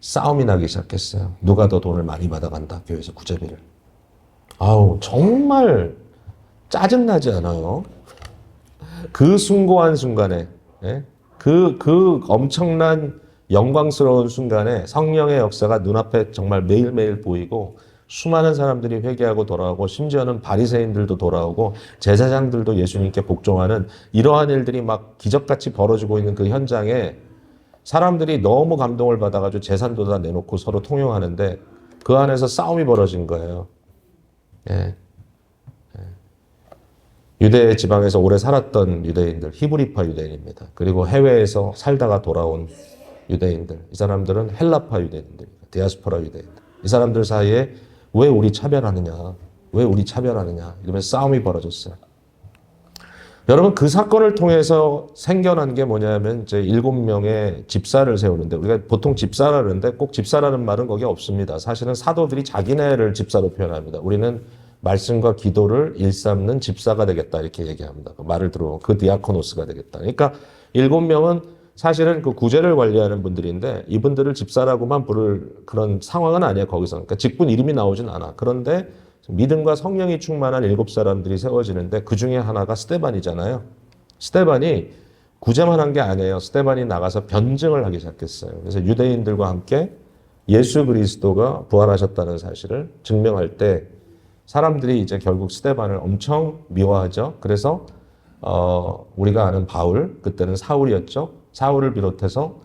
싸움이 나기 시작했어요. 누가 더 돈을 많이 받아간다. 교회에서 구제비를. 아우 정말 짜증나지 않아요? 그 숭고한 순간에 그 엄청난 영광스러운 순간에 성령의 역사가 눈앞에 정말 매일매일 보이고 수많은 사람들이 회개하고 돌아오고 심지어는 바리새인들도 돌아오고 제사장들도 예수님께 복종하는 이러한 일들이 막 기적같이 벌어지고 있는 그 현장에 사람들이 너무 감동을 받아가지고 재산도 다 내놓고 서로 통용하는데 그 안에서 싸움이 벌어진 거예요. 예. 유대 지방에서 오래 살았던 유대인들, 히브리파 유대인입니다. 그리고 해외에서 살다가 돌아온 유대인들, 이 사람들은 헬라파 유대인들입니다. 디아스포라 유대인들. 이 사람들 사이에 왜 우리 차별하느냐, 왜 우리 차별하느냐 이러면서 싸움이 벌어졌어요. 여러분 그 사건을 통해서 생겨난 게 뭐냐면 이제 7명의 집사를 세우는데 우리가 보통 집사라 그러는데 꼭 집사라는 말은 거기 없습니다. 사실은 사도들이 자기네를 집사로 표현합니다. 우리는 말씀과 기도를 일삼는 집사가 되겠다 이렇게 얘기합니다. 그 말을 들어 그 디아코노스가 되겠다. 그러니까 7명은 사실은 그 구제를 관리하는 분들인데 이분들을 집사라고만 부를 그런 상황은 아니에요. 거기서. 그러니까 직분 이름이 나오진 않아. 그런데 믿음과 성령이 충만한 7사람들이 세워지는데 그 중에 하나가 스데반이잖아요. 스데반이 구제만 한 게 아니에요. 스데반이 나가서 변증을 하기 시작했어요. 그래서 유대인들과 함께 예수 그리스도가 부활하셨다는 사실을 증명할 때 사람들이 이제 결국 스데반을 엄청 미워하죠. 그래서 우리가 아는 바울, 그때는 사울이었죠. 사울을 비롯해서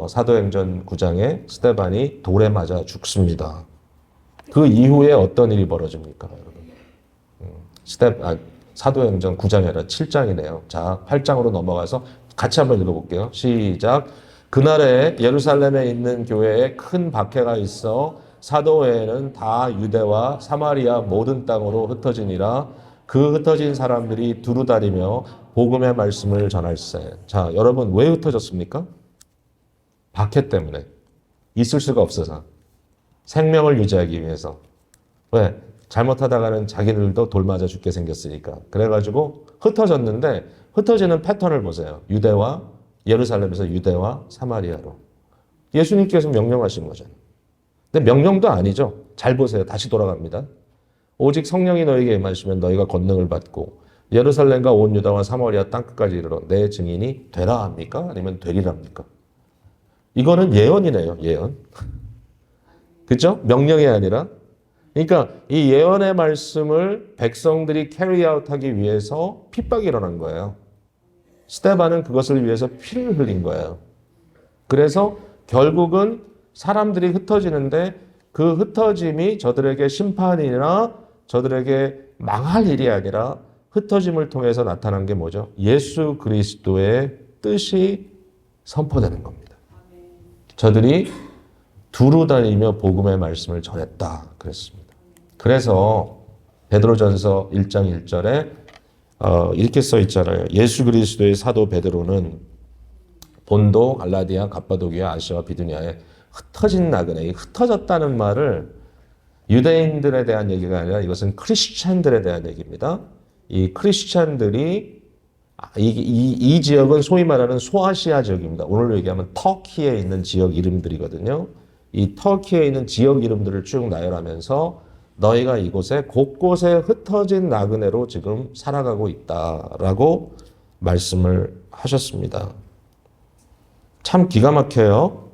사도행전 9장에 스데반이 돌에 맞아 죽습니다. 그 이후에 어떤 일이 벌어집니까, 여러분? 사도행전 9장이 아니라 7장이네요. 자, 8장으로 넘어가서 같이 한번 읽어볼게요. 시작. 그날에 예루살렘에 있는 교회에 큰 박해가 있어 사도 외에는 다 유대와 사마리아 모든 땅으로 흩어지니라. 그 흩어진 사람들이 두루다니며 복음의 말씀을 전할세. 자, 여러분 왜 흩어졌습니까? 박해 때문에. 있을 수가 없어서. 생명을 유지하기 위해서. 왜? 잘못하다가는 자기들도 돌 맞아 죽게 생겼으니까. 그래가지고 흩어졌는데 흩어지는 패턴을 보세요. 유대와 예루살렘에서 유대와 사마리아로. 예수님께서 명령하신 거잖아요. 근데 명령도 아니죠. 잘 보세요. 다시 돌아갑니다. 오직 성령이 너에게 임하시면 너희가 권능을 받고 예루살렘과 온 유다와 사마리아 땅끝까지 이르러 내 증인이 되라 합니까? 아니면 되리랍니까? 이거는 예언이네요. 예언. 그죠? 명령이 아니라. 그러니까 이 예언의 말씀을 백성들이 캐리아웃하기 위해서 핍박이 일어난 거예요. 스데반은 그것을 위해서 피를 흘린 거예요. 그래서 결국은 사람들이 흩어지는데 그 흩어짐이 저들에게 심판이나 저들에게 망할 일이 아니라 흩어짐을 통해서 나타난 게 뭐죠? 예수 그리스도의 뜻이 선포되는 겁니다. 저들이 두루 다니며 복음의 말씀을 전했다 그랬습니다. 그래서 베드로전서 1장 1절에 이렇게 써 있잖아요. 예수 그리스도의 사도 베드로는 본도, 갈라디아, 갑바도기아, 아시아, 비두니아에 흩어진 나그네, 이 흩어졌다는 말을 유대인들에 대한 얘기가 아니라 이것은 크리스찬들에 대한 얘기입니다. 이 크리스찬들이 이 지역은 소위 말하는 소아시아 지역입니다. 오늘로 얘기하면 터키에 있는 지역 이름들이거든요. 이 터키에 있는 지역 이름들을 쭉 나열하면서 너희가 이곳에 곳곳에 흩어진 나그네로 지금 살아가고 있다라고 말씀을 하셨습니다. 참 기가 막혀요.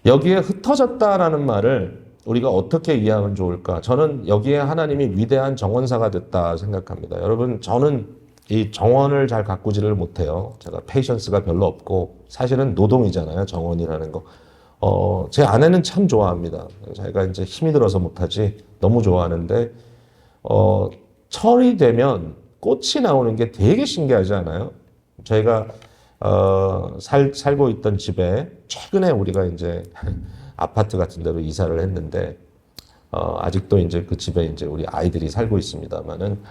여기에 흩어졌다라는 말을 우리가 어떻게 이해하면 좋을까? 저는 여기에 하나님이 위대한 정원사가 됐다 생각합니다. 여러분, 저는 이 정원을 잘 가꾸지를 못해요. 제가 페이션스가 별로 없고 사실은 노동이잖아요. 정원이라는 거. 제 아내는 참 좋아합니다. 자기가 이제 힘이 들어서 못하지 너무 좋아하는데 철이 되면 꽃이 나오는 게 되게 신기하지 않아요? 저희가 살고 있던 집에 최근에 우리가 이제 아파트 같은 데로 이사를 했는데 아직도 이제 그 집에 이제 우리 아이들이 살고 있습니다만은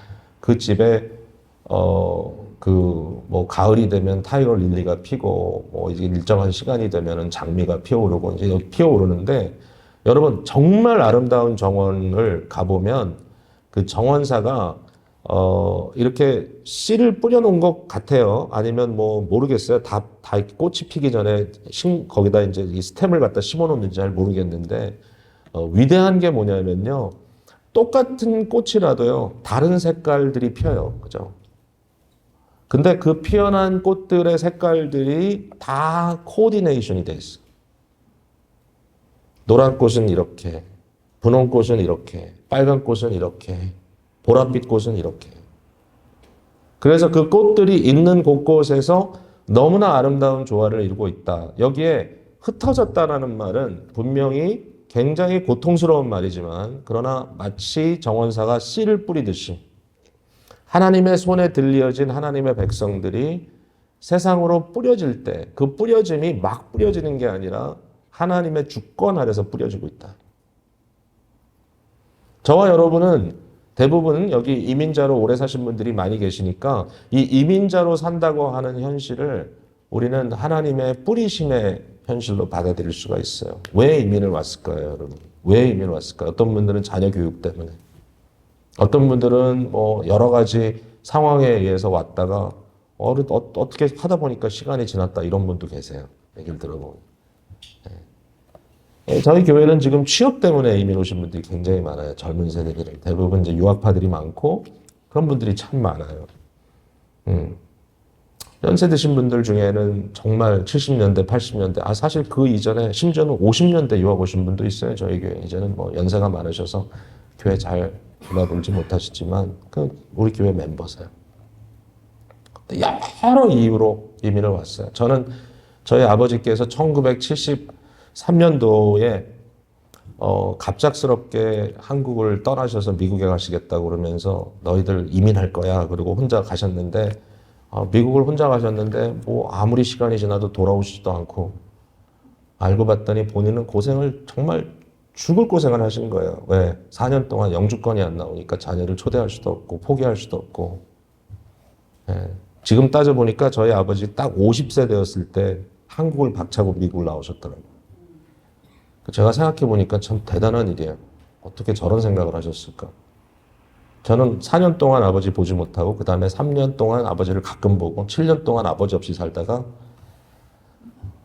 그 집에 뭐 가을이 되면 타이거 릴리가 피고 뭐 이제 일정한 시간이 되면은 장미가 피어오르고 이제 여기 피어오르는데 여러분 정말 아름다운 정원을 가보면 그 정원사가 이렇게 씨를 뿌려놓은 것 같아요. 아니면 뭐 모르겠어요. 다 꽃이 피기 전에 거기다 이제 이 스템을 갖다 심어놓는지 잘 모르겠는데 위대한 게 뭐냐면요. 똑같은 꽃이라도요. 다른 색깔들이 피어요. 그죠? 근데 그 피어난 꽃들의 색깔들이 다 코디네이션이 돼 있어. 노란 꽃은 이렇게, 분홍 꽃은 이렇게, 빨간 꽃은 이렇게, 보랏빛 꽃은 이렇게. 그래서 그 꽃들이 있는 곳곳에서 너무나 아름다운 조화를 이루고 있다. 여기에 흩어졌다라는 말은 분명히 굉장히 고통스러운 말이지만 그러나 마치 정원사가 씨를 뿌리듯이 하나님의 손에 들려진 하나님의 백성들이 세상으로 뿌려질 때 그 뿌려짐이 막 뿌려지는 게 아니라 하나님의 주권 아래서 뿌려지고 있다. 저와 여러분은 대부분 여기 이민자로 오래 사신 분들이 많이 계시니까 이 이민자로 산다고 하는 현실을 우리는 하나님의 뿌리심의 현실로 받아들일 수가 있어요. 왜 이민을 왔을까요, 여러분? 왜 이민을 왔을까요? 어떤 분들은 자녀 교육 때문에, 어떤 분들은 뭐 여러 가지 상황에 의해서 왔다가 어떻게 하다 보니까 시간이 지났다 이런 분도 계세요. 얘기를 들어보면. 저희 교회는 지금 취업 때문에 이민 오신 분들이 굉장히 많아요. 젊은 세대들이. 대부분 이제 유학파들이 많고 그런 분들이 참 많아요. 연세 드신 분들 중에는 정말 70년대, 80년대, 사실 그 이전에 심지어는 50년대 유학 오신 분도 있어요. 저희 교회. 이제는 뭐 연세가 많으셔서 교회 잘 돌아보지 못하시지만 우리 교회 멤버세요. 여러 이유로 이민을 왔어요. 저는 저희 아버지께서 1973년도에 갑작스럽게 한국을 떠나셔서 미국에 가시겠다고 그러면서 너희들 이민할 거야. 그리고 혼자 가셨는데 미국을 혼자 가셨는데 뭐 아무리 시간이 지나도 돌아오시지도 않고 알고 봤더니 본인은 고생을 정말 죽을 고생을 하신 거예요. 왜? 4년 동안 영주권이 안 나오니까 자녀를 초대할 수도 없고 포기할 수도 없고. 지금 따져보니까 저희 아버지 딱 50세 되었을 때 한국을 박차고 미국을 나오셨더라고요. 제가 생각해보니까 참 대단한 일이에요. 어떻게 저런 생각을 하셨을까? 저는 4년 동안 아버지 보지 못하고 그 다음에 3년 동안 아버지를 가끔 보고 7년 동안 아버지 없이 살다가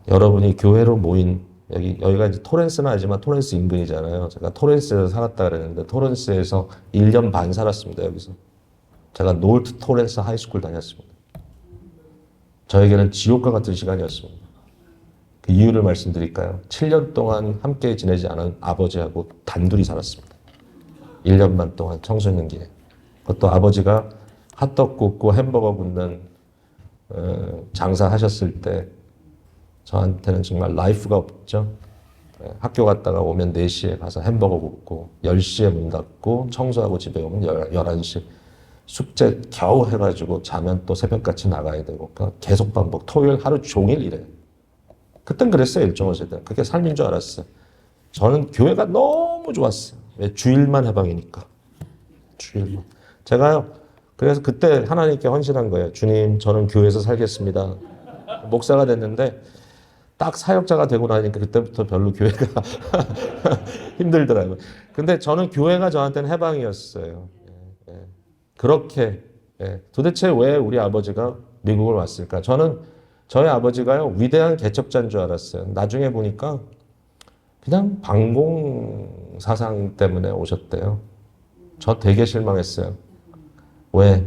여러분이 교회로 모인 여기가 이제 토렌스는 아니지만 토렌스 인근이잖아요. 제가 토렌스에서 살았다 그랬는데 토렌스에서 1년 반 살았습니다. 여기서. 제가 노르트 토렌스 하이스쿨 다녔습니다. 저에게는 지옥과 같은 시간이었습니다. 그 이유를 말씀드릴까요? 7년 동안 함께 지내지 않은 아버지하고 단둘이 살았습니다. 1년만 동안 청소년기에. 그것도 아버지가 핫도그 굽고 햄버거 굽는 장사하셨을 때 저한테는 정말 라이프가 없죠. 학교 갔다가 오면 4시에 가서 햄버거 굽고 10시에 문 닫고 청소하고 집에 오면 11시 숙제 겨우 해가지고 자면 또 새벽같이 나가야 되고 그러니까 계속 반복. 토요일 하루 종일 이래요. 그땐 그랬어요. 1.5세대. 그게 삶인 줄 알았어요. 저는 교회가 너무 좋았어요. 왜? 주일만 해방이니까. 주일만. 제가요. 그래서 그때 하나님께 헌신한 거예요. 주님, 저는 교회에서 살겠습니다. 목사가 됐는데 딱 사역자가 되고 나니까 그때부터 별로 교회가 힘들더라고요. 근데 저는 교회가 저한테는 해방이었어요. 그렇게. 도대체 왜 우리 아버지가 미국을 왔을까? 저는 저희 아버지가요, 위대한 개척자인 줄 알았어요. 나중에 보니까 그냥 반공 사상 때문에 오셨대요. 저 되게 실망했어요. 왜?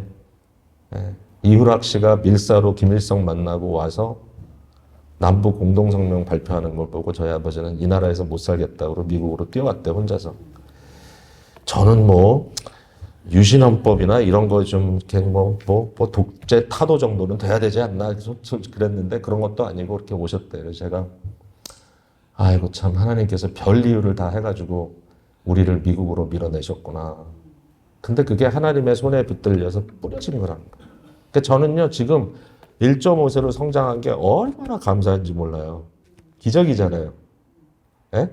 이후락 씨가 밀사로 김일성 만나고 와서 남북 공동성명 발표하는 걸 보고 저희 아버지는 이 나라에서 못 살겠다고 미국으로 뛰어갔대요, 혼자서. 저는 유신헌법이나 이런 거 좀 이렇게 독재 타도 정도는 돼야 되지 않나 그랬는데 그런 것도 아니고 그렇게 오셨대요. 그래서 제가 아이고 참 하나님께서 별 이유를 다 해가지고 우리를 미국으로 밀어내셨구나. 근데 그게 하나님의 손에 붙들려서 뿌려진 거라는 거예요. 그러니까 저는요 지금 1.5세로 성장한 게 얼마나 감사한지 몰라요. 기적이잖아요. 에?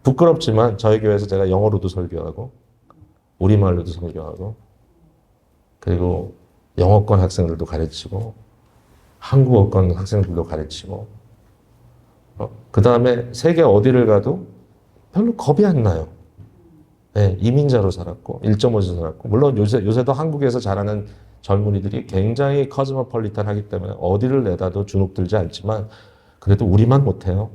부끄럽지만 저희 교회에서 제가 영어로도 설교하고 우리말로도 설교하고 그리고 영어권 학생들도 가르치고 한국어권 학생들도 가르치고 그 다음에 세계 어디를 가도 별로 겁이 안 나요. 이민자로 살았고 1.5세 살았고 물론 요새도 한국에서 자라는 젊은이들이 굉장히 커스모폴리탄하기 때문에 어디를 내다도 주눅들지 않지만 그래도 우리만 못해요.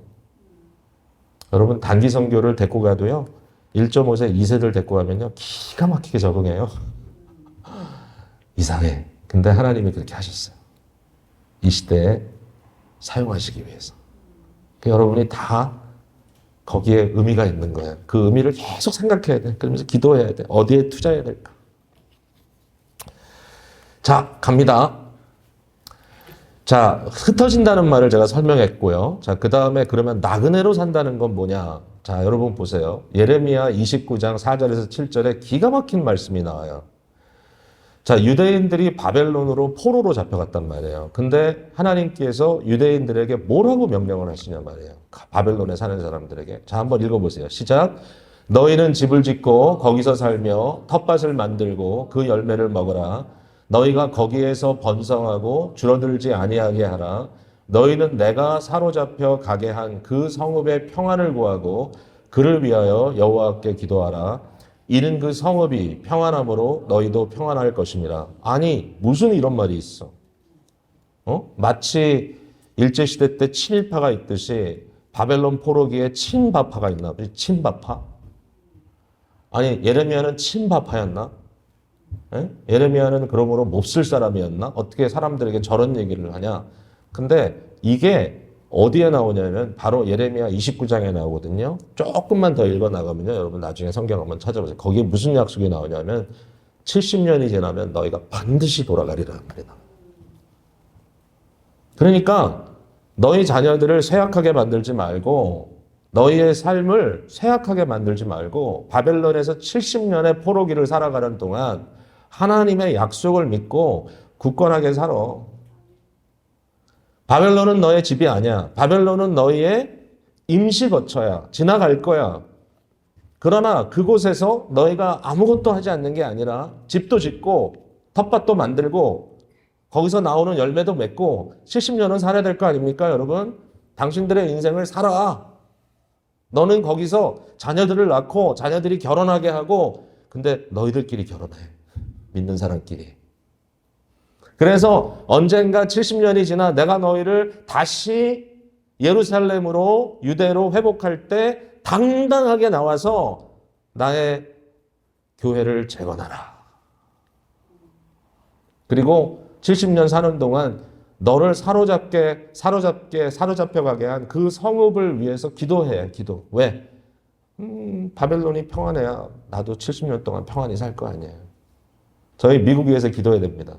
여러분 단기 선교를 데리고 가도요 1.5세 2세들 데리고 가면요 기가 막히게 적응해요. 이상해. 근데 하나님이 그렇게 하셨어요. 이 시대에 사용하시기 위해서. 여러분이 다 거기에 의미가 있는 거예요. 그 의미를 계속 생각해야 돼. 그러면서 기도해야 돼. 어디에 투자해야 될까? 자, 갑니다. 자, 흩어진다는 말을 제가 설명했고요. 자, 그 다음에 그러면 나그네로 산다는 건 뭐냐? 자, 여러분 보세요. 예레미야 29장 4절에서 7절에 기가 막힌 말씀이 나와요. 자, 유대인들이 바벨론으로 포로로 잡혀갔단 말이에요. 근데 하나님께서 유대인들에게 뭐라고 명령을 하시냐 말이에요. 바벨론에 사는 사람들에게. 자, 한번 읽어보세요. 시작. 너희는 집을 짓고 거기서 살며 텃밭을 만들고 그 열매를 먹으라. 너희가 거기에서 번성하고 줄어들지 아니하게 하라. 너희는 내가 사로잡혀 가게 한 그 성읍의 평안을 구하고 그를 위하여 여호와께 기도하라. 이는 그 성읍이 평안함으로 너희도 평안할 것이니라. 아니 무슨 이런 말이 있어? 마치 일제시대 때 친일파가 있듯이 바벨론 포로기에 친바파가 있나 보지. 친바파? 아니 예레미야는 친바파였나? 예레미야는 그러므로 몹쓸 사람이었나? 어떻게 사람들에게 저런 얘기를 하냐? 근데 이게 어디에 나오냐면 바로 예레미야 29장에 나오거든요. 조금만 더 읽어 나가면요. 여러분 나중에 성경 한번 찾아보세요. 거기에 무슨 약속이 나오냐면 70년이 지나면 너희가 반드시 돌아가리라는 말이 나와요. 그러니까 너희 자녀들을 쇠약하게 만들지 말고 너희의 삶을 쇠약하게 만들지 말고 바벨론에서 70년의 포로기를 살아가는 동안 하나님의 약속을 믿고 굳건하게 살아. 바벨론은 너의 집이 아니야. 바벨론은 너희의 임시 거처야. 지나갈 거야. 그러나 그곳에서 너희가 아무것도 하지 않는 게 아니라 집도 짓고 텃밭도 만들고 거기서 나오는 열매도 맺고 70년은 살아야 될 거 아닙니까, 여러분? 당신들의 인생을 살아. 너는 거기서 자녀들을 낳고 자녀들이 결혼하게 하고 근데 너희들끼리 결혼해. 믿는 사람끼리. 그래서 언젠가 70년이 지나 내가 너희를 다시 예루살렘으로 유대로 회복할 때 당당하게 나와서 나의 교회를 재건하라. 그리고 70년 사는 동안 너를 사로잡혀가게 한 그 성읍을 위해서 기도해. 기도. 왜? 바벨론이 평안해야 나도 70년 동안 평안히 살 거 아니에요. 저희 미국 위해서 기도해야 됩니다.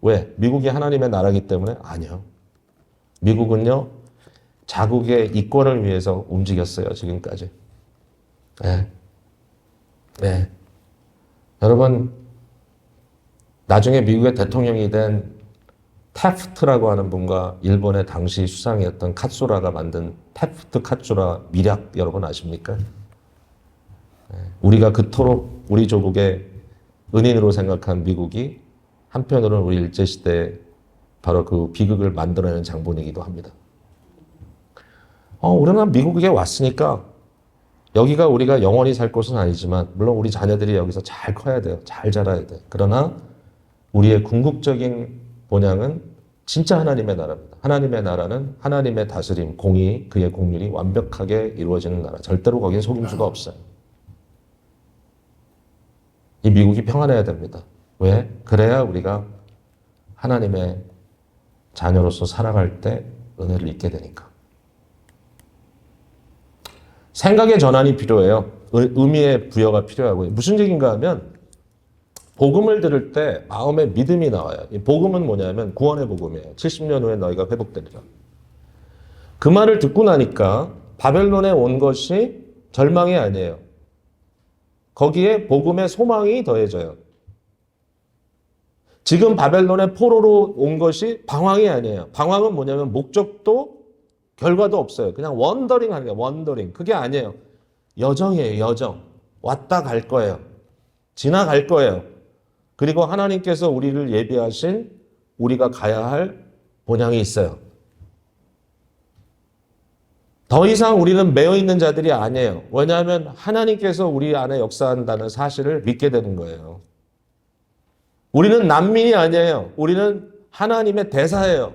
왜? 미국이 하나님의 나라이기 때문에? 아니요. 미국은요, 자국의 이권을 위해서 움직였어요, 지금까지. 네. 네. 여러분, 나중에 미국의 대통령이 된 태프트라고 하는 분과 일본의 당시 수상이었던 카츠오라가 만든 태프트 카츠오라 미략 여러분 아십니까? 우리가 그토록 우리 조국의 은인으로 생각한 미국이 한편으로는 우리 일제시대에 바로 그 비극을 만들어내는 장본이기도 합니다. 우리는 미국에 왔으니까 여기가 우리가 영원히 살 곳은 아니지만 물론 우리 자녀들이 여기서 잘 커야 돼요. 잘 자라야 돼요. 그러나 우리의 궁극적인 본향은 진짜 하나님의 나라입니다. 하나님의 나라는 하나님의 다스림, 공의, 그의 공률이 완벽하게 이루어지는 나라. 절대로 거기에 속임수가 없어요. 이 미국이 평안해야 됩니다. 왜? 그래야 우리가 하나님의 자녀로서 살아갈 때 은혜를 잊게 되니까. 생각의 전환이 필요해요. 의미의 부여가 필요하고요. 무슨 얘기인가 하면 복음을 들을 때 마음에 믿음이 나와요. 이 복음은 뭐냐면 구원의 복음이에요. 70년 후에 너희가 회복되리라. 그 말을 듣고 나니까 바벨론에 온 것이 절망이 아니에요. 거기에 복음의 소망이 더해져요. 지금 바벨론의 포로로 온 것이 방황이 아니에요. 방황은 뭐냐면 목적도 결과도 없어요. 그냥 원더링 하는 거예요. 원더링. 그게 아니에요. 여정이에요. 여정. 왔다 갈 거예요. 지나갈 거예요. 그리고 하나님께서 우리를 예비하신 우리가 가야 할 본향이 있어요. 더 이상 우리는 매여 있는 자들이 아니에요. 왜냐하면 하나님께서 우리 안에 역사한다는 사실을 믿게 되는 거예요. 우리는 난민이 아니에요. 우리는 하나님의 대사예요.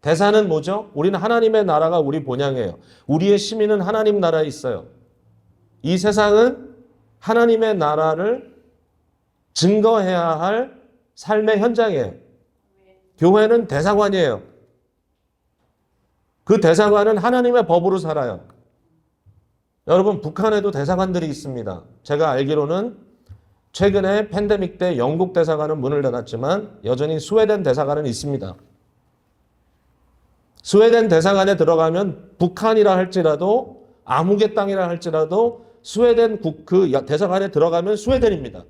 대사는 뭐죠? 우리는 하나님의 나라가 우리 본향이에요. 우리의 시민은 하나님 나라에 있어요. 이 세상은 하나님의 나라를 증거해야 할 삶의 현장이에요. 교회는 대사관이에요. 그 대사관은 하나님의 법으로 살아요. 여러분, 북한에도 대사관들이 있습니다. 제가 알기로는 최근에 팬데믹 때 영국 대사관은 문을 닫았지만 여전히 스웨덴 대사관은 있습니다. 스웨덴 대사관에 들어가면 북한이라 할지라도 암흑의 땅이라 할지라도 스웨덴 그 대사관에 들어가면 스웨덴입니다.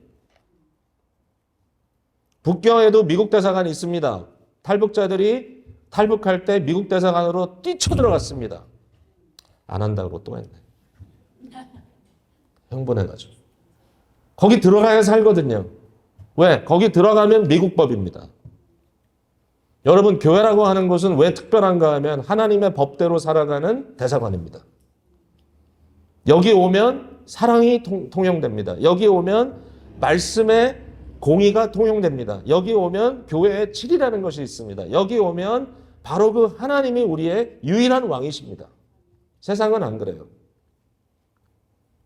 북경에도 미국 대사관이 있습니다. 탈북자들이 탈북할 때 미국 대사관으로 뛰쳐들어갔습니다. 안 한다고 또 했네. 흥분해가지고. 거기 들어가야 살거든요. 왜? 거기 들어가면 미국 법입니다. 여러분, 교회라고 하는 것은 왜 특별한가 하면 하나님의 법대로 살아가는 대사관입니다. 여기 오면 사랑이 통용됩니다. 여기 오면 말씀의 공의가 통용됩니다. 여기 오면 교회의 질이라는 것이 있습니다. 여기 오면 바로 그 하나님이 우리의 유일한 왕이십니다. 세상은 안 그래요.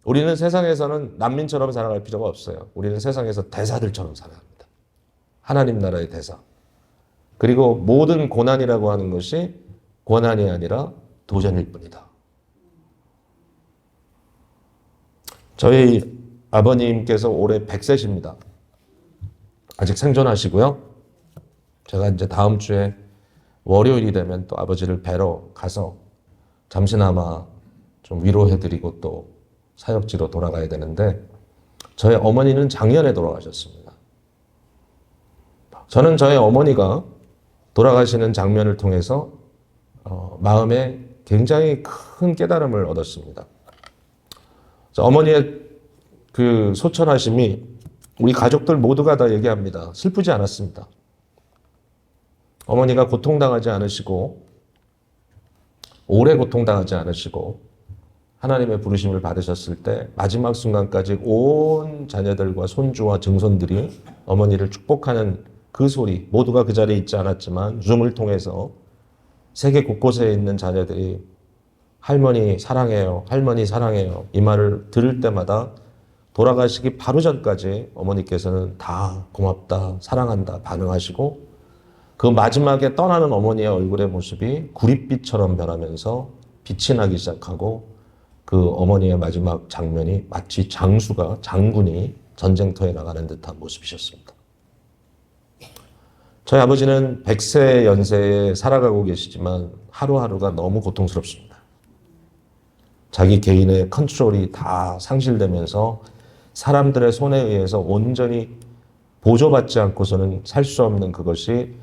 우리는 세상에서는 난민처럼 살아갈 필요가 없어요. 우리는 세상에서 대사들처럼 살아야 합니다. 하나님 나라의 대사. 그리고 모든 고난이라고 하는 것이 고난이 아니라 도전일 뿐이다. 저희 아버님께서 올해 100세십니다. 아직 생존하시고요. 제가 이제 다음 주에 월요일이 되면 또 아버지를 뵈러 가서 잠시나마 좀 위로해드리고 또 사역지로 돌아가야 되는데 저희 어머니는 작년에 돌아가셨습니다. 저는 저희 어머니가 돌아가시는 장면을 통해서 마음에 굉장히 큰 깨달음을 얻었습니다. 어머니의 그 소천하심이 우리 가족들 모두가 다 얘기합니다. 슬프지 않았습니다. 어머니가 고통당하지 않으시고 오래 고통당하지 않으시고 하나님의 부르심을 받으셨을 때 마지막 순간까지 온 자녀들과 손주와 증손들이 어머니를 축복하는 그 소리, 모두가 그 자리에 있지 않았지만 줌을 통해서 세계 곳곳에 있는 자녀들이 할머니 사랑해요, 할머니 사랑해요 이 말을 들을 때마다 돌아가시기 바로 전까지 어머니께서는 다 고맙다, 사랑한다 반응하시고 그 마지막에 떠나는 어머니의 얼굴의 모습이 구릿빛처럼 변하면서 빛이 나기 시작하고 그 어머니의 마지막 장면이 마치 장군이 전쟁터에 나가는 듯한 모습이셨습니다. 저희 아버지는 100세 연세에 살아가고 계시지만 하루하루가 너무 고통스럽습니다. 자기 개인의 컨트롤이 다 상실되면서 사람들의 손에 의해서 온전히 보조받지 않고서는 살 수 없는 그것이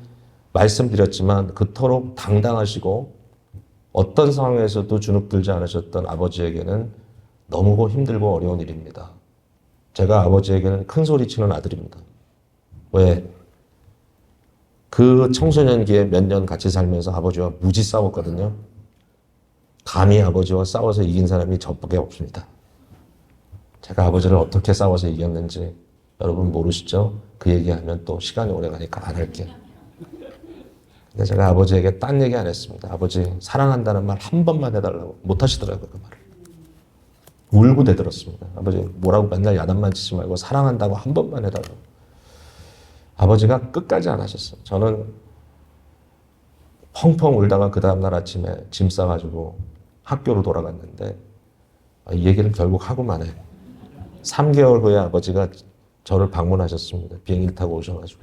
말씀드렸지만 그토록 당당하시고 어떤 상황에서도 주눅들지 않으셨던 아버지에게는 너무 힘들고 어려운 일입니다. 제가 아버지에게는 큰 소리치는 아들입니다. 왜? 그 청소년기에 몇 년 같이 살면서 아버지와 무지 싸웠거든요. 감히 아버지와 싸워서 이긴 사람이 저밖에 없습니다. 제가 아버지를 어떻게 싸워서 이겼는지 여러분 모르시죠? 그 얘기하면 또 시간이 오래 가니까 안 할게요. 근데 제가 아버지에게 딴 얘기 안 했습니다. 아버지 사랑한다는 말 한 번만 해달라고. 못 하시더라고요, 그 말을. 울고 대들었습니다. 아버지 뭐라고 맨날 야단만 치지 말고 사랑한다고 한 번만 해달라고. 아버지가 끝까지 안 하셨어요. 저는 펑펑 울다가 그 다음날 아침에 짐 싸가지고 학교로 돌아갔는데 이 얘기를 결국 하고 마네. 3개월 후에 아버지가 저를 방문하셨습니다. 비행기 타고 오셔가지고.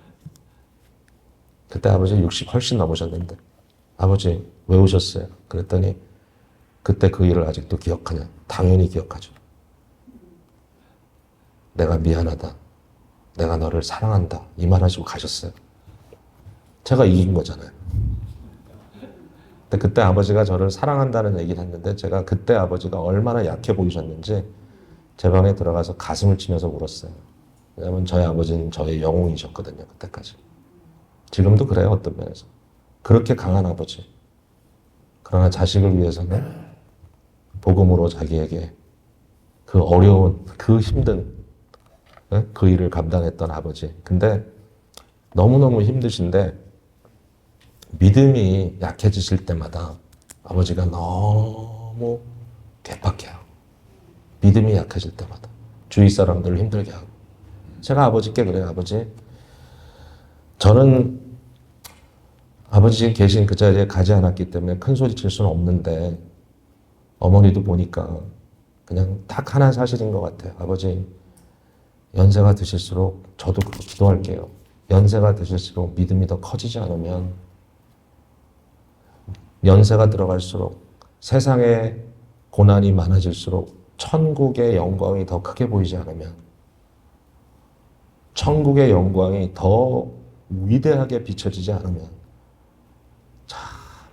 그때 아버지 60 훨씬 넘으셨는데 아버지 왜 오셨어요? 그랬더니 그때 그 일을 아직도 기억하냐? 당연히 기억하죠. 내가 미안하다. 내가 너를 사랑한다. 이 말 하시고 가셨어요. 제가 이긴 거잖아요. 근데 그때 아버지가 저를 사랑한다는 얘기를 했는데 제가 그때 아버지가 얼마나 약해 보이셨는지 제 방에 들어가서 가슴을 치면서 울었어요. 왜냐하면 저희 아버지는 저의 영웅이셨거든요. 그때까지. 지금도 그래요. 어떤 면에서. 그렇게 강한 아버지. 그러나 자식을 위해서는 복음으로 자기에게 그 어려운, 그 힘든 그 일을 감당했던 아버지. 근데 너무너무 힘드신데 믿음이 약해지실 때마다 아버지가 너무 괴팍해요. 믿음이 약해질 때마다. 주위 사람들을 힘들게 하고. 제가 아버지께 그래요. 아버지, 저는 아버지 지금 계신 그 자리에 가지 않았기 때문에 큰 소리 칠 수는 없는데 어머니도 보니까 그냥 딱 하나 사실인 것 같아요. 아버지, 연세가 드실수록 저도 기도할게요. 연세가 드실수록 믿음이 더 커지지 않으면 연세가 들어갈수록 세상에 고난이 많아질수록 천국의 영광이 더 크게 보이지 않으면 천국의 영광이 더 위대하게 비춰지지 않으면 참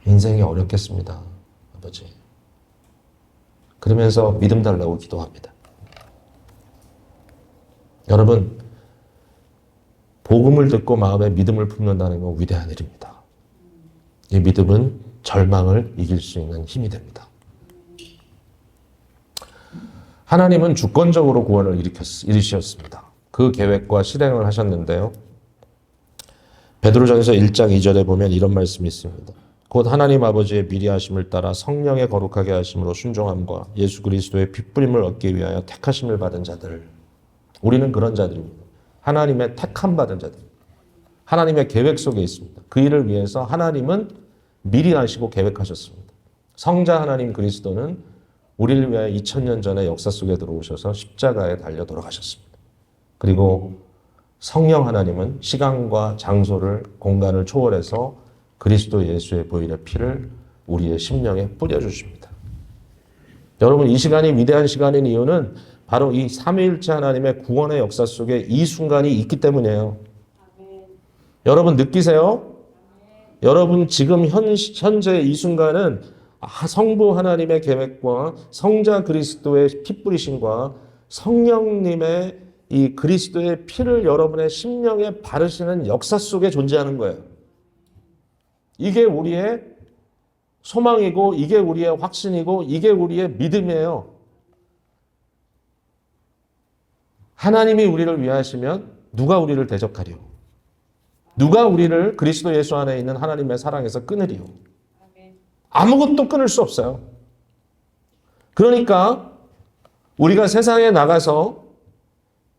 인생이 어렵겠습니다. 아버지. 그러면서 믿음 달라고 기도합니다. 여러분, 복음을 듣고 마음에 믿음을 품는다는 건 위대한 일입니다. 이 믿음은 절망을 이길 수 있는 힘이 됩니다. 하나님은 주권적으로 구원을 이루셨습니다. 그 계획과 실행을 하셨는데요. 베드로전서 1장 2절에 보면 이런 말씀이 있습니다. 곧 하나님 아버지의 미리 하심을 따라 성령의 거룩하게 하심으로 순종함과 예수 그리스도의 핏부림을 얻기 위하여 택하심을 받은 자들. 우리는 그런 자들입니다. 하나님의 택함 받은 자들. 하나님의 계획 속에 있습니다. 그 일을 위해서 하나님은 미리 하시고 계획하셨습니다. 성자 하나님 그리스도는 우리를 위하여 2000년 전에 역사 속에 들어오셔서 십자가에 달려 돌아가셨습니다. 그리고 성령 하나님은 시간과 장소를 공간을 초월해서 그리스도 예수의 보혈의 피를 우리의 심령에 뿌려주십니다. 여러분, 이 시간이 위대한 시간인 이유는 바로 이 삼위일체 하나님의 구원의 역사 속에 이 순간이 있기 때문이에요. 여러분 느끼세요? 여러분 지금 현재 이 순간은 성부 하나님의 계획과 성자 그리스도의 피 뿌리심과 성령님의 이 그리스도의 피를 여러분의 심령에 바르시는 역사 속에 존재하는 거예요. 이게 우리의 소망이고 이게 우리의 확신이고 이게 우리의 믿음이에요. 하나님이 우리를 위하시면 누가 우리를 대적하리요? 누가 우리를 그리스도 예수 안에 있는 하나님의 사랑에서 끊으리요? 아무것도 끊을 수 없어요. 그러니까 우리가 세상에 나가서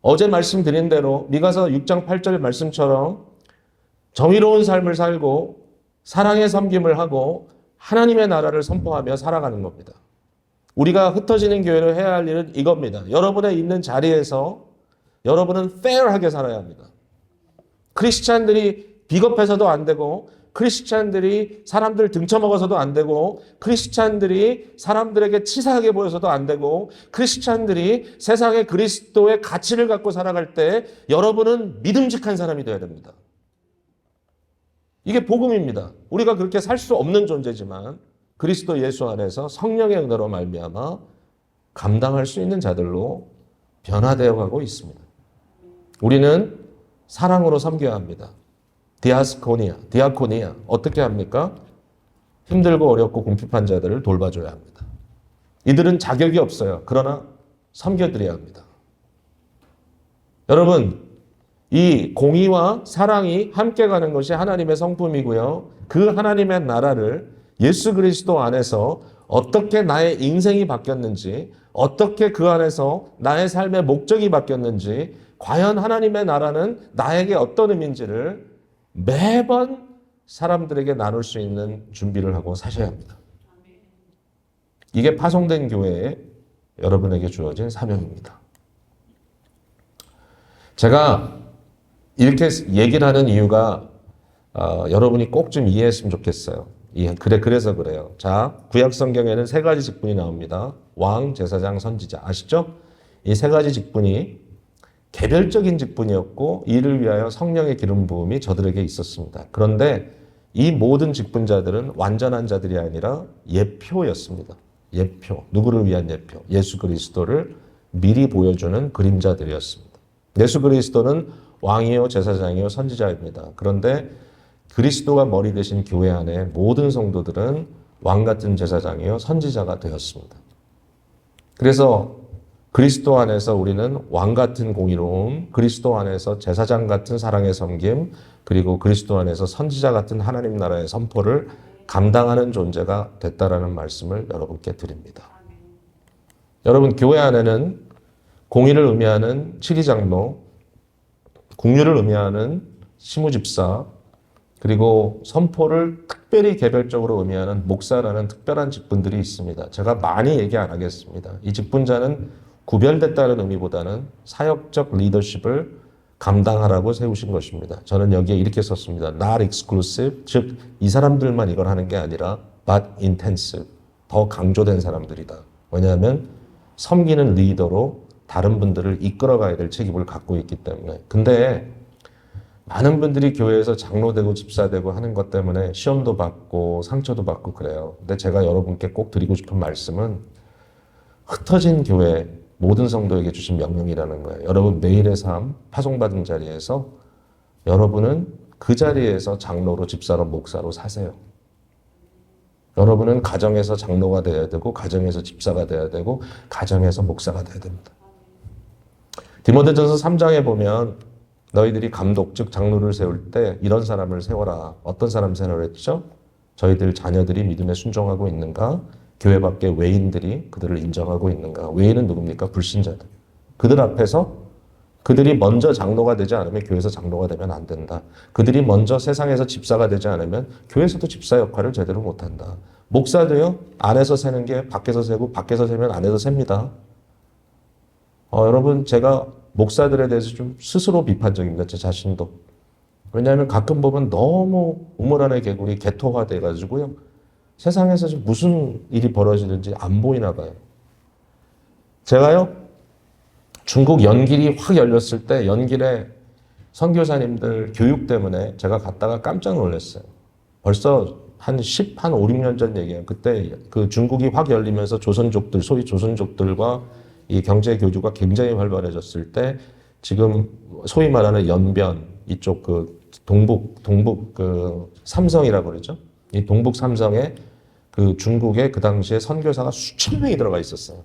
어제 말씀드린 대로 미가서 6장 8절 말씀처럼 정의로운 삶을 살고 사랑의 섬김을 하고 하나님의 나라를 선포하며 살아가는 겁니다. 우리가 흩어지는 교회를 해야 할 일은 이겁니다. 여러분의 있는 자리에서 여러분은 fair하게 살아야 합니다. 크리스찬들이 비겁해서도 안 되고, 크리스찬들이 사람들 등쳐먹어서도 안 되고, 크리스찬들이 사람들에게 치사하게 보여서도 안 되고, 크리스찬들이 세상에 그리스도의 가치를 갖고 살아갈 때 여러분은 믿음직한 사람이 되어야 됩니다. 이게 복음입니다. 우리가 그렇게 살 수 없는 존재지만 그리스도 예수 안에서 성령의 은혜로 말미암아 감당할 수 있는 자들로 변화되어 가고 있습니다. 우리는 사랑으로 섬겨야 합니다. 디아코니아. 어떻게 합니까? 힘들고 어렵고 궁핍한 자들을 돌봐줘야 합니다. 이들은 자격이 없어요. 그러나 섬겨드려야 합니다. 여러분, 이 공의와 사랑이 함께 가는 것이 하나님의 성품이고요. 그 하나님의 나라를 예수 그리스도 안에서 어떻게 나의 인생이 바뀌었는지, 어떻게 그 안에서 나의 삶의 목적이 바뀌었는지, 과연 하나님의 나라는 나에게 어떤 의미인지를 매번 사람들에게 나눌 수 있는 준비를 하고 사셔야 합니다. 이게 파송된 교회에 여러분에게 주어진 사명입니다. 제가 이렇게 얘기를 하는 이유가 여러분이 꼭 좀 이해했으면 좋겠어요. 그래서 그래요. 자, 구약 성경에는 세 가지 직분이 나옵니다. 왕, 제사장, 선지자. 아시죠? 이 세 가지 직분이 개별적인 직분이었고 이를 위하여 성령의 기름 부음이 저들에게 있었습니다. 그런데 이 모든 직분자들은 완전한 자들이 아니라 예표였습니다. 예표. 누구를 위한 예표? 예수 그리스도를 미리 보여주는 그림자들이었습니다. 예수 그리스도는 왕이요, 제사장이요, 선지자입니다. 그런데 그리스도가 머리 되신 교회 안에 모든 성도들은 왕 같은 제사장이요, 선지자가 되었습니다. 그래서 그리스도 안에서 우리는 왕 같은 공의로움, 그리스도 안에서 제사장 같은 사랑의 섬김, 그리고 그리스도 안에서 선지자 같은 하나님 나라의 선포를 감당하는 존재가 됐다라는 말씀을 여러분께 드립니다. 여러분, 교회 안에는 공의를 의미하는 칠의장로, 국률을 의미하는 시무집사, 그리고 선포를 특별히 개별적으로 의미하는 목사라는 특별한 직분들이 있습니다. 제가 많이 얘기 안 하겠습니다. 이 직분자는 구별됐다는 의미보다는 사역적 리더십을 감당하라고 세우신 것입니다. 저는 여기에 이렇게 썼습니다. Not exclusive, 즉 이 사람들만 이걸 하는 게 아니라 but intensive, 더 강조된 사람들이다. 왜냐하면 섬기는 리더로 다른 분들을 이끌어가야 될 책임을 갖고 있기 때문에. 근데 많은 분들이 교회에서 장로되고 집사되고 하는 것 때문에 시험도 받고 상처도 받고 그래요. 근데 제가 여러분께 꼭 드리고 싶은 말씀은 흩어진 교회 모든 성도에게 주신 명령이라는 거예요. 여러분 매일의 삶, 파송받은 자리에서 여러분은 그 자리에서 장로로, 집사로, 목사로 사세요. 여러분은 가정에서 장로가 돼야 되고, 가정에서 집사가 돼야 되고, 가정에서 목사가 돼야 됩니다. 디모데전서 3장에 보면 너희들이 감독, 즉 장로를 세울 때 이런 사람을 세워라. 어떤 사람 세우라 했죠? 저희들 자녀들이 믿음에 순종하고 있는가? 교회 밖에 외인들이 그들을 인정하고 있는가? 외인은 누굽니까? 불신자들. 그들 앞에서 그들이 먼저 장로가 되지 않으면 교회에서 장로가 되면 안 된다. 그들이 먼저 세상에서 집사가 되지 않으면 교회에서도 집사 역할을 제대로 못한다. 목사도요, 안에서 세는 게 밖에서 세고 밖에서 세면 안에서 셉니다. 여러분, 제가 목사들에 대해서 좀 스스로 비판적입니다. 제 자신도. 왜냐하면 가끔 보면 너무 우물 안의 개구리 개토화 돼가지고요. 세상에서 지금 무슨 일이 벌어지는지 안 보이나 봐요. 제가요, 중국 연길이 확 열렸을 때 연길에 선교사님들 교육 때문에 제가 갔다가 깜짝 놀랐어요. 벌써 한 5, 6년 전 얘기예요. 그때 그 중국이 확 열리면서 조선족들, 소위 조선족들과 이 경제 교류가 굉장히 활발해졌을 때 지금 소위 말하는 연변 이쪽 그 동북 그 삼성이라고 그러죠. 이 동북 삼성에 그 중국에 그 당시에 선교사가 수천 명이 들어가 있었어요.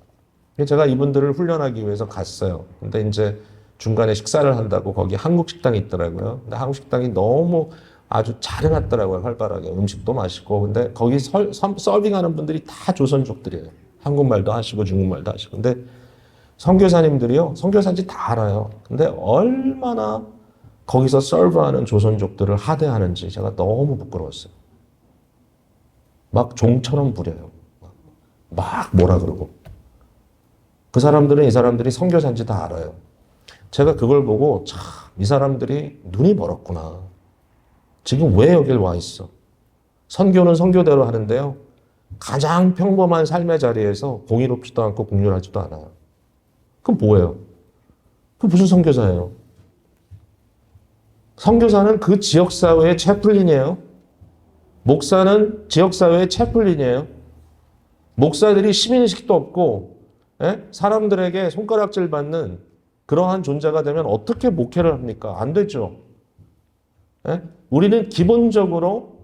제가 이분들을 훈련하기 위해서 갔어요. 근데 이제 중간에 식사를 한다고 거기 한국 식당이 있더라고요. 근데 한국 식당이 너무 아주 잘 해놨더라고요. 활발하게 음식도 맛있고. 근데 거기 서빙하는 분들이 다 조선족들이에요. 한국말도 하시고 중국말도 하시고. 근데 선교사님들이요, 선교사인지 다 알아요. 근데 얼마나 거기서 서브하는 조선족들을 하대하는지 제가 너무 부끄러웠어요. 막 종처럼 부려요. 막 뭐라 그러고. 그 사람들은 이 사람들이 선교사인지 다 알아요. 제가 그걸 보고 참 이 사람들이 눈이 멀었구나. 지금 왜 여길 와 있어? 선교는 선교대로 하는데요. 가장 평범한 삶의 자리에서 공의롭지도 않고 국률하지도 않아요. 그럼 뭐예요? 그 무슨 선교사예요? 선교사는 그 지역사회의 채플린이에요. 목사는 지역사회의 채플린이에요. 목사들이 시민의식도 없고 사람들에게 손가락질 받는 그러한 존재가 되면 어떻게 목회를 합니까? 안 되죠. 우리는 기본적으로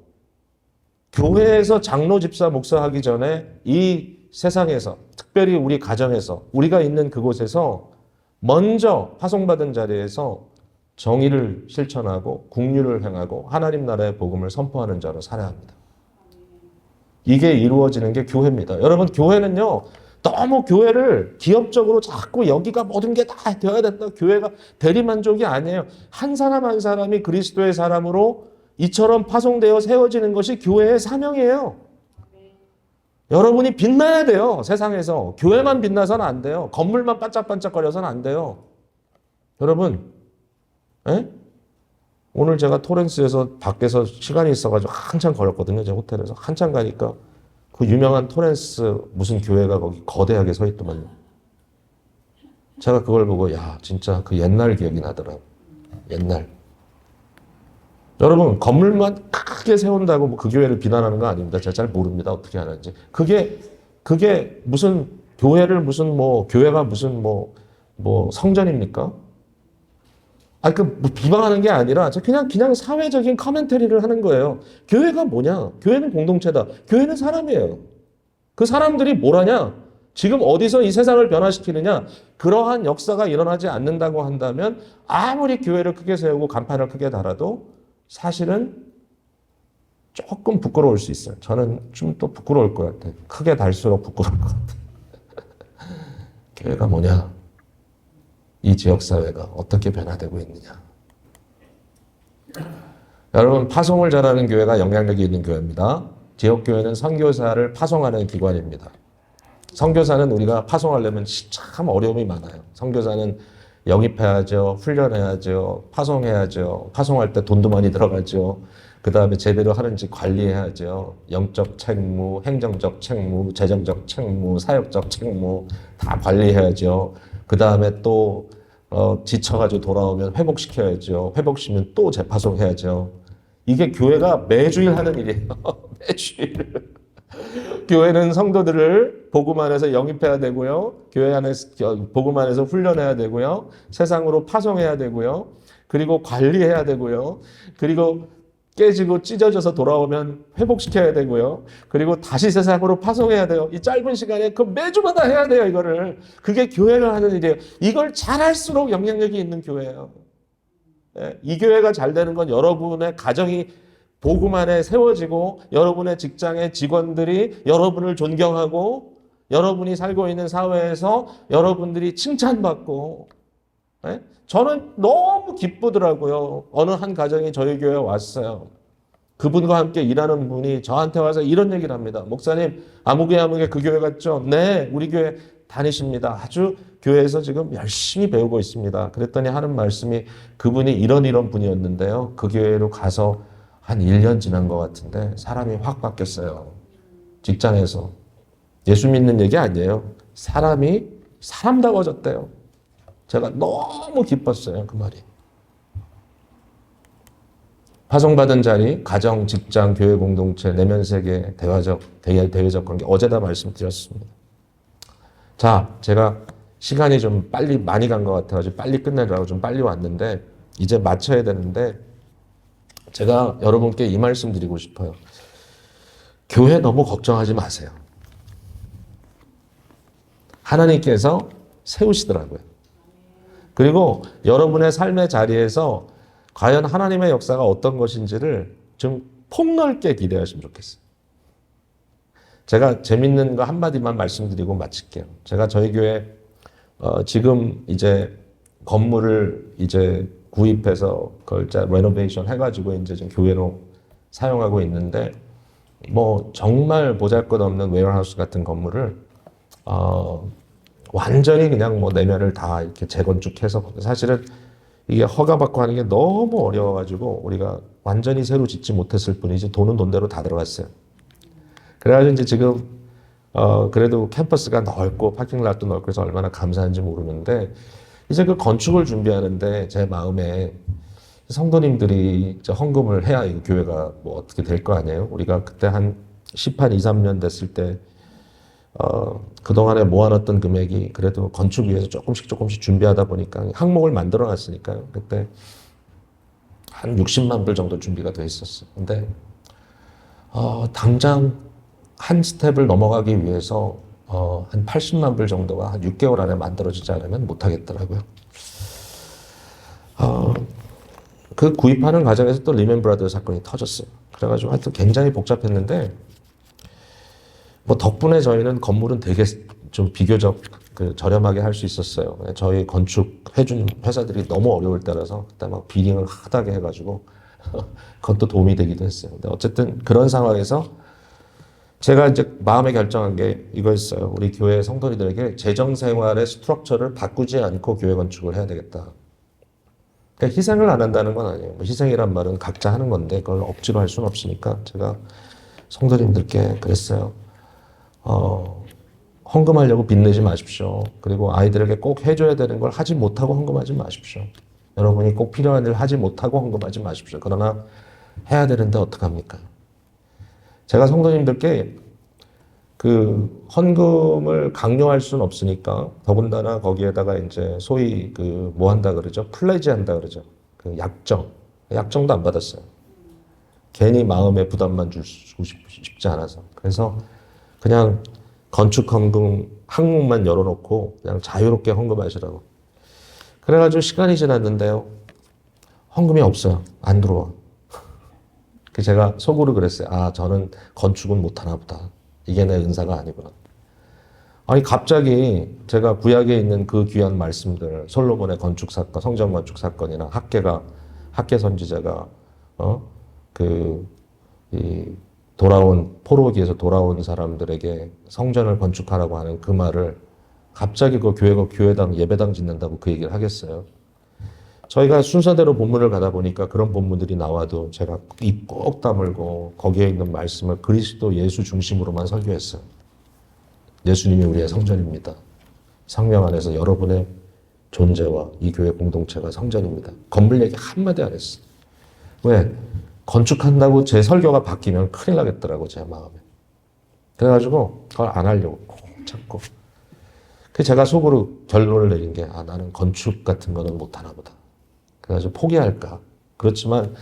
교회에서 장로, 집사, 목사 하기 전에 이 세상에서 특별히 우리 가정에서 우리가 있는 그곳에서 먼저 파송받은 자리에서 정의를 실천하고 국률을 행하고 하나님 나라의 복음을 선포하는 자로 살아야 합니다. 이게 이루어지는 게 교회입니다. 여러분 교회는요. 너무 교회를 기업적으로 자꾸 여기가 모든 게 다 되어야 된다. 교회가 대리만족이 아니에요. 한 사람 한 사람이 그리스도의 사람으로 이처럼 파송되어 세워지는 것이 교회의 사명이에요. 여러분이 빛나야 돼요. 세상에서. 교회만 빛나서는 안 돼요. 건물만 반짝반짝거려서는 안 돼요. 여러분 오늘 제가 토렌스에서 밖에서 시간이 있어가지고 한참 걸었거든요. 제 호텔에서. 한참 가니까 그 유명한 토렌스 무슨 교회가 거기 거대하게 서 있더만요. 제가 그걸 보고 야 진짜 그 옛날 기억이 나더라고요. 옛날. 여러분 건물만 크게 세운다고 뭐 그 교회를 비난하는 거 아닙니다. 제가 잘 모릅니다. 어떻게 하는지. 그게 무슨 교회를 무슨 뭐 교회가 무슨 뭐 성전입니까? 비방하는 게 아니라 그냥 사회적인 커멘터리를 하는 거예요. 교회가 뭐냐? 교회는 공동체다. 교회는 사람이에요. 그 사람들이 뭘 하냐? 지금 어디서 이 세상을 변화시키느냐? 그러한 역사가 일어나지 않는다고 한다면 아무리 교회를 크게 세우고 간판을 크게 달아도 사실은 조금 부끄러울 수 있어요. 저는 좀 또 부끄러울 것 같아요. 크게 달수록 부끄러울 것 같아요. 교회가 뭐냐? 이 지역사회가 어떻게 변화되고 있느냐. 여러분 파송을 잘하는 교회가 영향력이 있는 교회입니다. 지역교회는 선교사를 파송하는 기관입니다. 선교사는 우리가 파송하려면 참 어려움이 많아요. 선교사는 영입해야죠. 훈련해야죠. 파송해야죠. 파송할 때 돈도 많이 들어가죠. 그 다음에 제대로 하는지 관리해야죠. 영적 책무, 행정적 책무, 재정적 책무, 사역적 책무 다 관리해야죠. 그 다음에 또 지쳐가지고 돌아오면 회복시켜야죠. 회복시키면 또 재파송해야죠. 이게 교회가 매주일 하는 일이에요. 매주일. 교회는 성도들을 복음 안에서 영입해야 되고요. 교회 안에서 복음 안에서 훈련해야 되고요. 세상으로 파송해야 되고요. 그리고 관리해야 되고요. 그리고 깨지고 찢어져서 돌아오면 회복시켜야 되고요. 그리고 다시 세상으로 파송해야 돼요. 이 짧은 시간에 그 매주마다 해야 돼요. 이거를. 그게 교회가 하는 일이에요. 이걸 잘할수록 영향력이 있는 교회예요. 이 교회가 잘 되는 건 여러분의 가정이 복음 안에 세워지고 여러분의 직장의 직원들이 여러분을 존경하고 여러분이 살고 있는 사회에서 여러분들이 칭찬받고 저는 너무 기쁘더라고요. 어느 한 가정이 저희 교회에 왔어요. 그분과 함께 일하는 분이 저한테 와서 이런 얘기를 합니다. 목사님, 아무개 그 교회 갔죠? 네, 우리 교회 다니십니다. 아주 교회에서 지금 열심히 배우고 있습니다. 그랬더니 하는 말씀이 그분이 이런 분이었는데요. 그 교회로 가서 한 1년 지난 것 같은데 사람이 확 바뀌었어요. 직장에서. 예수 믿는 얘기 아니에요. 사람이 사람다워졌대요. 제가 너무 기뻤어요. 그 말이. 파송받은 자리, 가정, 직장, 교회 공동체, 내면 세계, 대외적 관계 어제 다 말씀드렸습니다. 자, 제가 시간이 좀 많이 간 것 같아가지고 빨리 끝내려고 좀 빨리 왔는데 이제 마쳐야 되는데 제가 여러분께 이 말씀 드리고 싶어요. 교회 너무 걱정하지 마세요. 하나님께서 세우시더라고요. 그리고 여러분의 삶의 자리에서 과연 하나님의 역사가 어떤 것인지를 좀 폭넓게 기대하시면 좋겠어요. 제가 재밌는 거 한마디만 말씀드리고 마칠게요. 제가 저희 교회 지금 이제 건물을 이제 구입해서 그걸 레노베이션 해가지고 이제 좀 교회로 사용하고 있는데 뭐 정말 보잘것없는 웨어하우스 같은 건물을 완전히 그냥 뭐 내면을 다 이렇게 재건축해서 사실은 이게 허가받고 하는 게 너무 어려워가지고 우리가 완전히 새로 짓지 못했을 뿐이지 돈은 돈대로 다 들어갔어요. 그래가지고 이제 지금 그래도 캠퍼스가 넓고 파킹랏도 넓고 해서 얼마나 감사한지 모르는데 이제 그 건축을 준비하는데 제 마음에 성도님들이 이제 헌금을 해야 이 교회가 뭐 어떻게 될 거 아니에요. 우리가 그때 한 2, 3년 됐을 때 그동안에 모아놨던 금액이 그래도 건축 위해서 조금씩 준비하다 보니까 항목을 만들어 놨으니까요. 그때 한 60만 불 정도 준비가 돼 있었어요. 근데 당장 한 스텝을 넘어가기 위해서 한 80만 불 정도가 한 6개월 안에 만들어지지 않으면 못 하겠더라고요. 그 구입하는 과정에서 또 리멘 브라더 사건이 터졌어요. 그래가지고 하여튼 굉장히 복잡했는데 뭐 덕분에 저희는 건물은 되게 좀 비교적 그 저렴하게 할 수 있었어요. 저희 건축 해준 회사들이 너무 어려울 때라서 그때 막 비링을 하다게 해가지고 그것도 도움이 되기도 했어요. 근데 어쨌든 그런 상황에서 제가 이제 마음에 결정한 게 이거였어요. 우리 교회 성도들에게 재정 생활의 스트럭처를 바꾸지 않고 교회 건축을 해야 되겠다. 그러니까 희생을 안 한다는 건 아니에요. 뭐 희생이란 말은 각자 하는 건데 그걸 억지로 할 수는 없으니까 제가 성도님들께 그랬어요. 헌금하려고 빚내지 마십시오. 그리고 아이들에게 꼭 해줘야 되는 걸 하지 못하고 헌금하지 마십시오. 여러분이 꼭 필요한 일을 하지 못하고 헌금하지 마십시오. 그러나 해야 되는데 어떡합니까? 제가 성도님들께 그 헌금을 강요할 수는 없으니까 더군다나 거기에다가 이제 소위 그 뭐 한다 그러죠? 플레지 한다 그러죠? 그 약정도 안 받았어요. 괜히 마음에 부담만 주고 싶지 않아서. 그래서 그냥 건축 헌금 항목만 열어놓고 그냥 자유롭게 헌금하시라고. 그래가지고 시간이 지났는데요. 헌금이 없어요. 안 들어와. 그 제가 속으로 그랬어요. 아, 저는 건축은 못하나 보다. 이게 내 은사가 아니구나. 아니, 갑자기 제가 구약에 있는 그 귀한 말씀들, 솔로몬의 건축 사건, 성전 건축 사건이나 학계 선지자가, 포로기에서 돌아온 사람들에게 성전을 건축하라고 하는 그 말을 갑자기 그 교회가 교회당, 예배당 짓는다고 그 얘기를 하겠어요. 저희가 순서대로 본문을 가다 보니까 그런 본문들이 나와도 제가 입 꼭 다물고 거기에 있는 말씀을 그리스도 예수 중심으로만 설교했어요. 예수님이 우리의 성전입니다. 성령 안에서 여러분의 존재와 이 교회 공동체가 성전입니다. 건물 얘기 한마디 안 했어요. 왜? 건축한다고 제 설교가 바뀌면 큰일 나겠더라고, 제 마음에. 그래가지고 그걸 안 하려고 꼭 참고. 그래서 제가 속으로 결론을 내린 게, 아, 나는 건축 같은 거는 못하나 보다. 그래가지고 포기할까. 그렇지만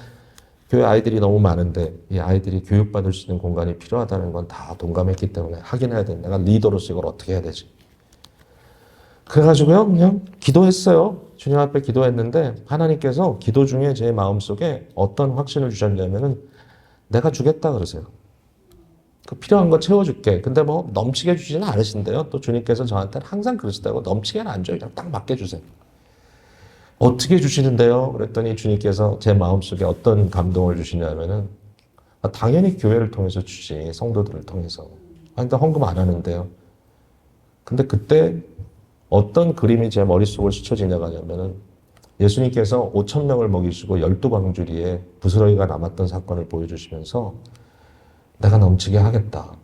교회 아이들이 너무 많은데 이 아이들이 교육받을 수 있는 공간이 필요하다는 건 다 동감했기 때문에 하긴 해야 돼. 내가 리더로서 이걸 어떻게 해야 되지? 그래가지고요, 그냥 기도했어요. 주님 앞에 기도했는데 하나님께서 기도 중에 제 마음속에 어떤 확신을 주셨냐면은 내가 주겠다 그러세요. 그 필요한 거 채워줄게. 근데 뭐 넘치게 주지는 않으신데요. 또 주님께서 저한테는 항상 그러시다고 넘치게는 안 줘요. 그냥 딱 맞게 주세요. 어떻게 주시는데요? 그랬더니 주님께서 제 마음속에 어떤 감동을 주시냐면은 당연히 교회를 통해서 주지. 성도들을 통해서. 근데 헌금 안 하는데요. 근데 그때 어떤 그림이 제 머릿속을 스쳐 지나가냐면은 예수님께서 5,000명을 먹이시고 12광주리에 부스러기가 남았던 사건을 보여주시면서 내가 넘치게 하겠다.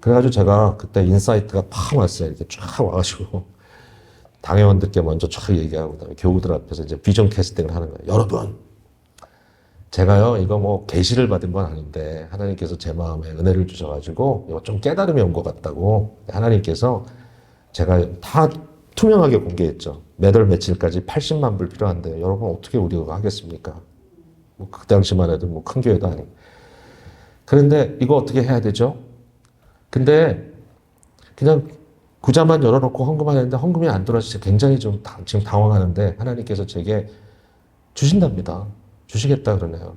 그래가지고 제가 그때 인사이트가 팍 왔어요. 이렇게 쫙 와가지고 당회원들께 먼저 쫙 얘기하고 그다음에 교우들 앞에서 이제 비전 캐스팅을 하는 거예요. 여러분, 제가요 이거 뭐 계시를 받은 건 아닌데 하나님께서 제 마음에 은혜를 주셔가지고 이거 좀 깨달음이 온 것 같다고 하나님께서 제가 다 투명하게 공개했죠. 몇 월 며칠까지 80만 불 필요한데 여러분 어떻게 우리가 하겠습니까? 뭐 그 당시만 해도 뭐 큰 교회도 아니고. 그런데 이거 어떻게 해야 되죠? 근데 그냥 구자만 열어놓고 헌금하는데 헌금이 안 들어와서 굉장히 좀 지금 당황하는데 하나님께서 제게 주신답니다. 주시겠다 그러네요.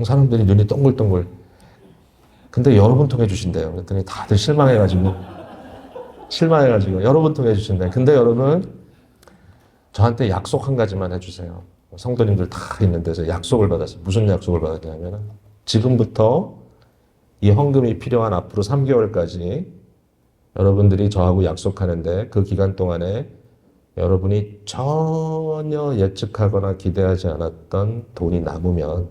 사람들이 눈이 동글동글. 근데 여러분 통해 주신대요. 그랬더니 다들 실망해가지고 여러분 통해 주신대요. 근데 여러분 저한테 약속 한 가지만 해주세요. 성도님들 다 있는 데서 약속을 받았어요. 무슨 약속을 받았냐면 지금부터 이 헌금이 필요한 앞으로 3개월까지 여러분들이 저하고 약속하는데 그 기간 동안에 여러분이 전혀 예측하거나 기대하지 않았던 돈이 남으면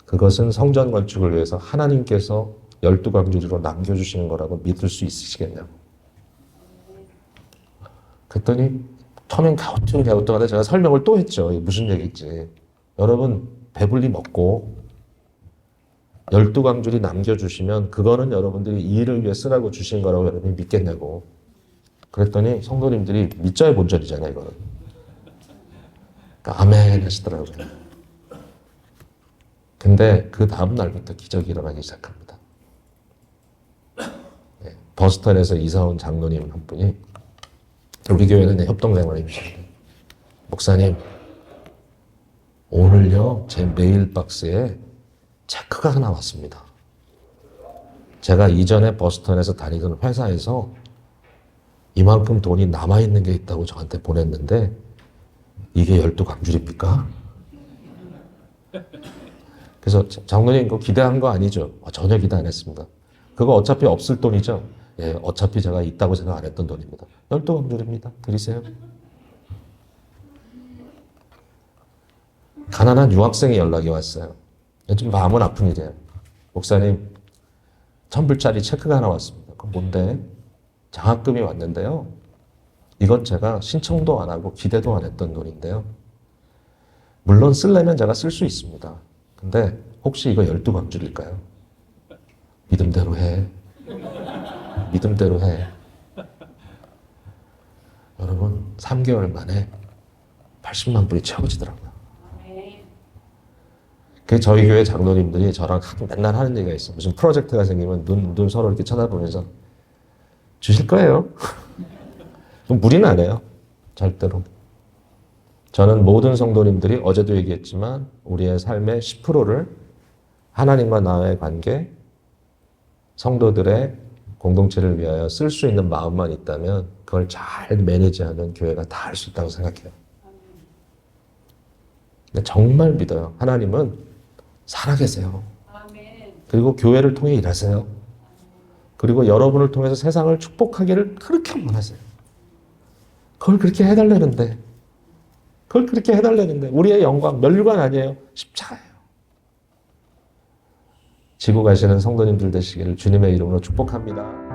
그것은 성전 건축을 위해서 하나님께서 12광주리로 남겨주시는 거라고 믿을 수 있으시겠냐고. 그랬더니 처음엔 갸우뚱하다 제가 설명을 또 했죠. 이게 무슨 얘기인지. 여러분 배불리 먹고 12광주리 남겨주시면 그거는 여러분들이 이 일을 위해 쓰라고 주신 거라고 여러분이 믿겠냐고. 그랬더니 성도님들이 믿자의 본전이잖아요, 이거는. 그러니까 아멘 하시더라고요. 근데 그 다음 날부터 기적이 일어나기 시작합니다. 네, 버스턴에서 이사 온 장로님 한 분이 우리 교회는 협동생활입니다. 목사님, 오늘요 제 메일 박스에 체크가 하나 왔습니다. 제가 이전에 버스턴에서 다니던 회사에서 이만큼 돈이 남아있는 게 있다고 저한테 보냈는데 이게 12광주리입니까? 그래서 장로님 그거 기대한 거 아니죠? 전혀 기대 안 했습니다. 그거 어차피 없을 돈이죠? 예, 어차피 제가 있다고 생각 안 했던 돈입니다. 12광주리입니다. 드리세요. 가난한 유학생이 연락이 왔어요. 좀 마음은 아픈 일이에요. 목사님, 1,000불짜리 체크가 하나 왔습니다. 그건 뭔데? 장학금이 왔는데요. 이건 제가 신청도 안 하고 기대도 안 했던 돈인데요. 물론 쓰려면 제가 쓸 수 있습니다. 근데 혹시 이거 12광주리일까요? 믿음대로 해. 믿음대로 해. 여러분 3개월 만에 80만 불이 채워지더라고요. 그 저희 교회 장로님들이 저랑 맨날 하는 얘기가 있어요. 무슨 프로젝트가 생기면 눈 서로 이렇게 쳐다보면서 주실 거예요. 무리는 안 해요. 절대로. 저는 모든 성도님들이 어제도 얘기했지만 우리의 삶의 10%를 하나님과 나의 관계, 성도들의 공동체를 위하여 쓸 수 있는 마음만 있다면 그걸 잘 매니지하는 교회가 다 할 수 있다고 생각해요. 근데 정말 믿어요. 하나님은 살아계세요. 그리고 교회를 통해 일하세요. 그리고 여러분을 통해서 세상을 축복하기를 그렇게 원하세요. 그걸 그렇게 해달라는데 우리의 영광, 면류관 아니에요. 십자가예요. 지고 가시는 성도님들 되시기를 주님의 이름으로 축복합니다.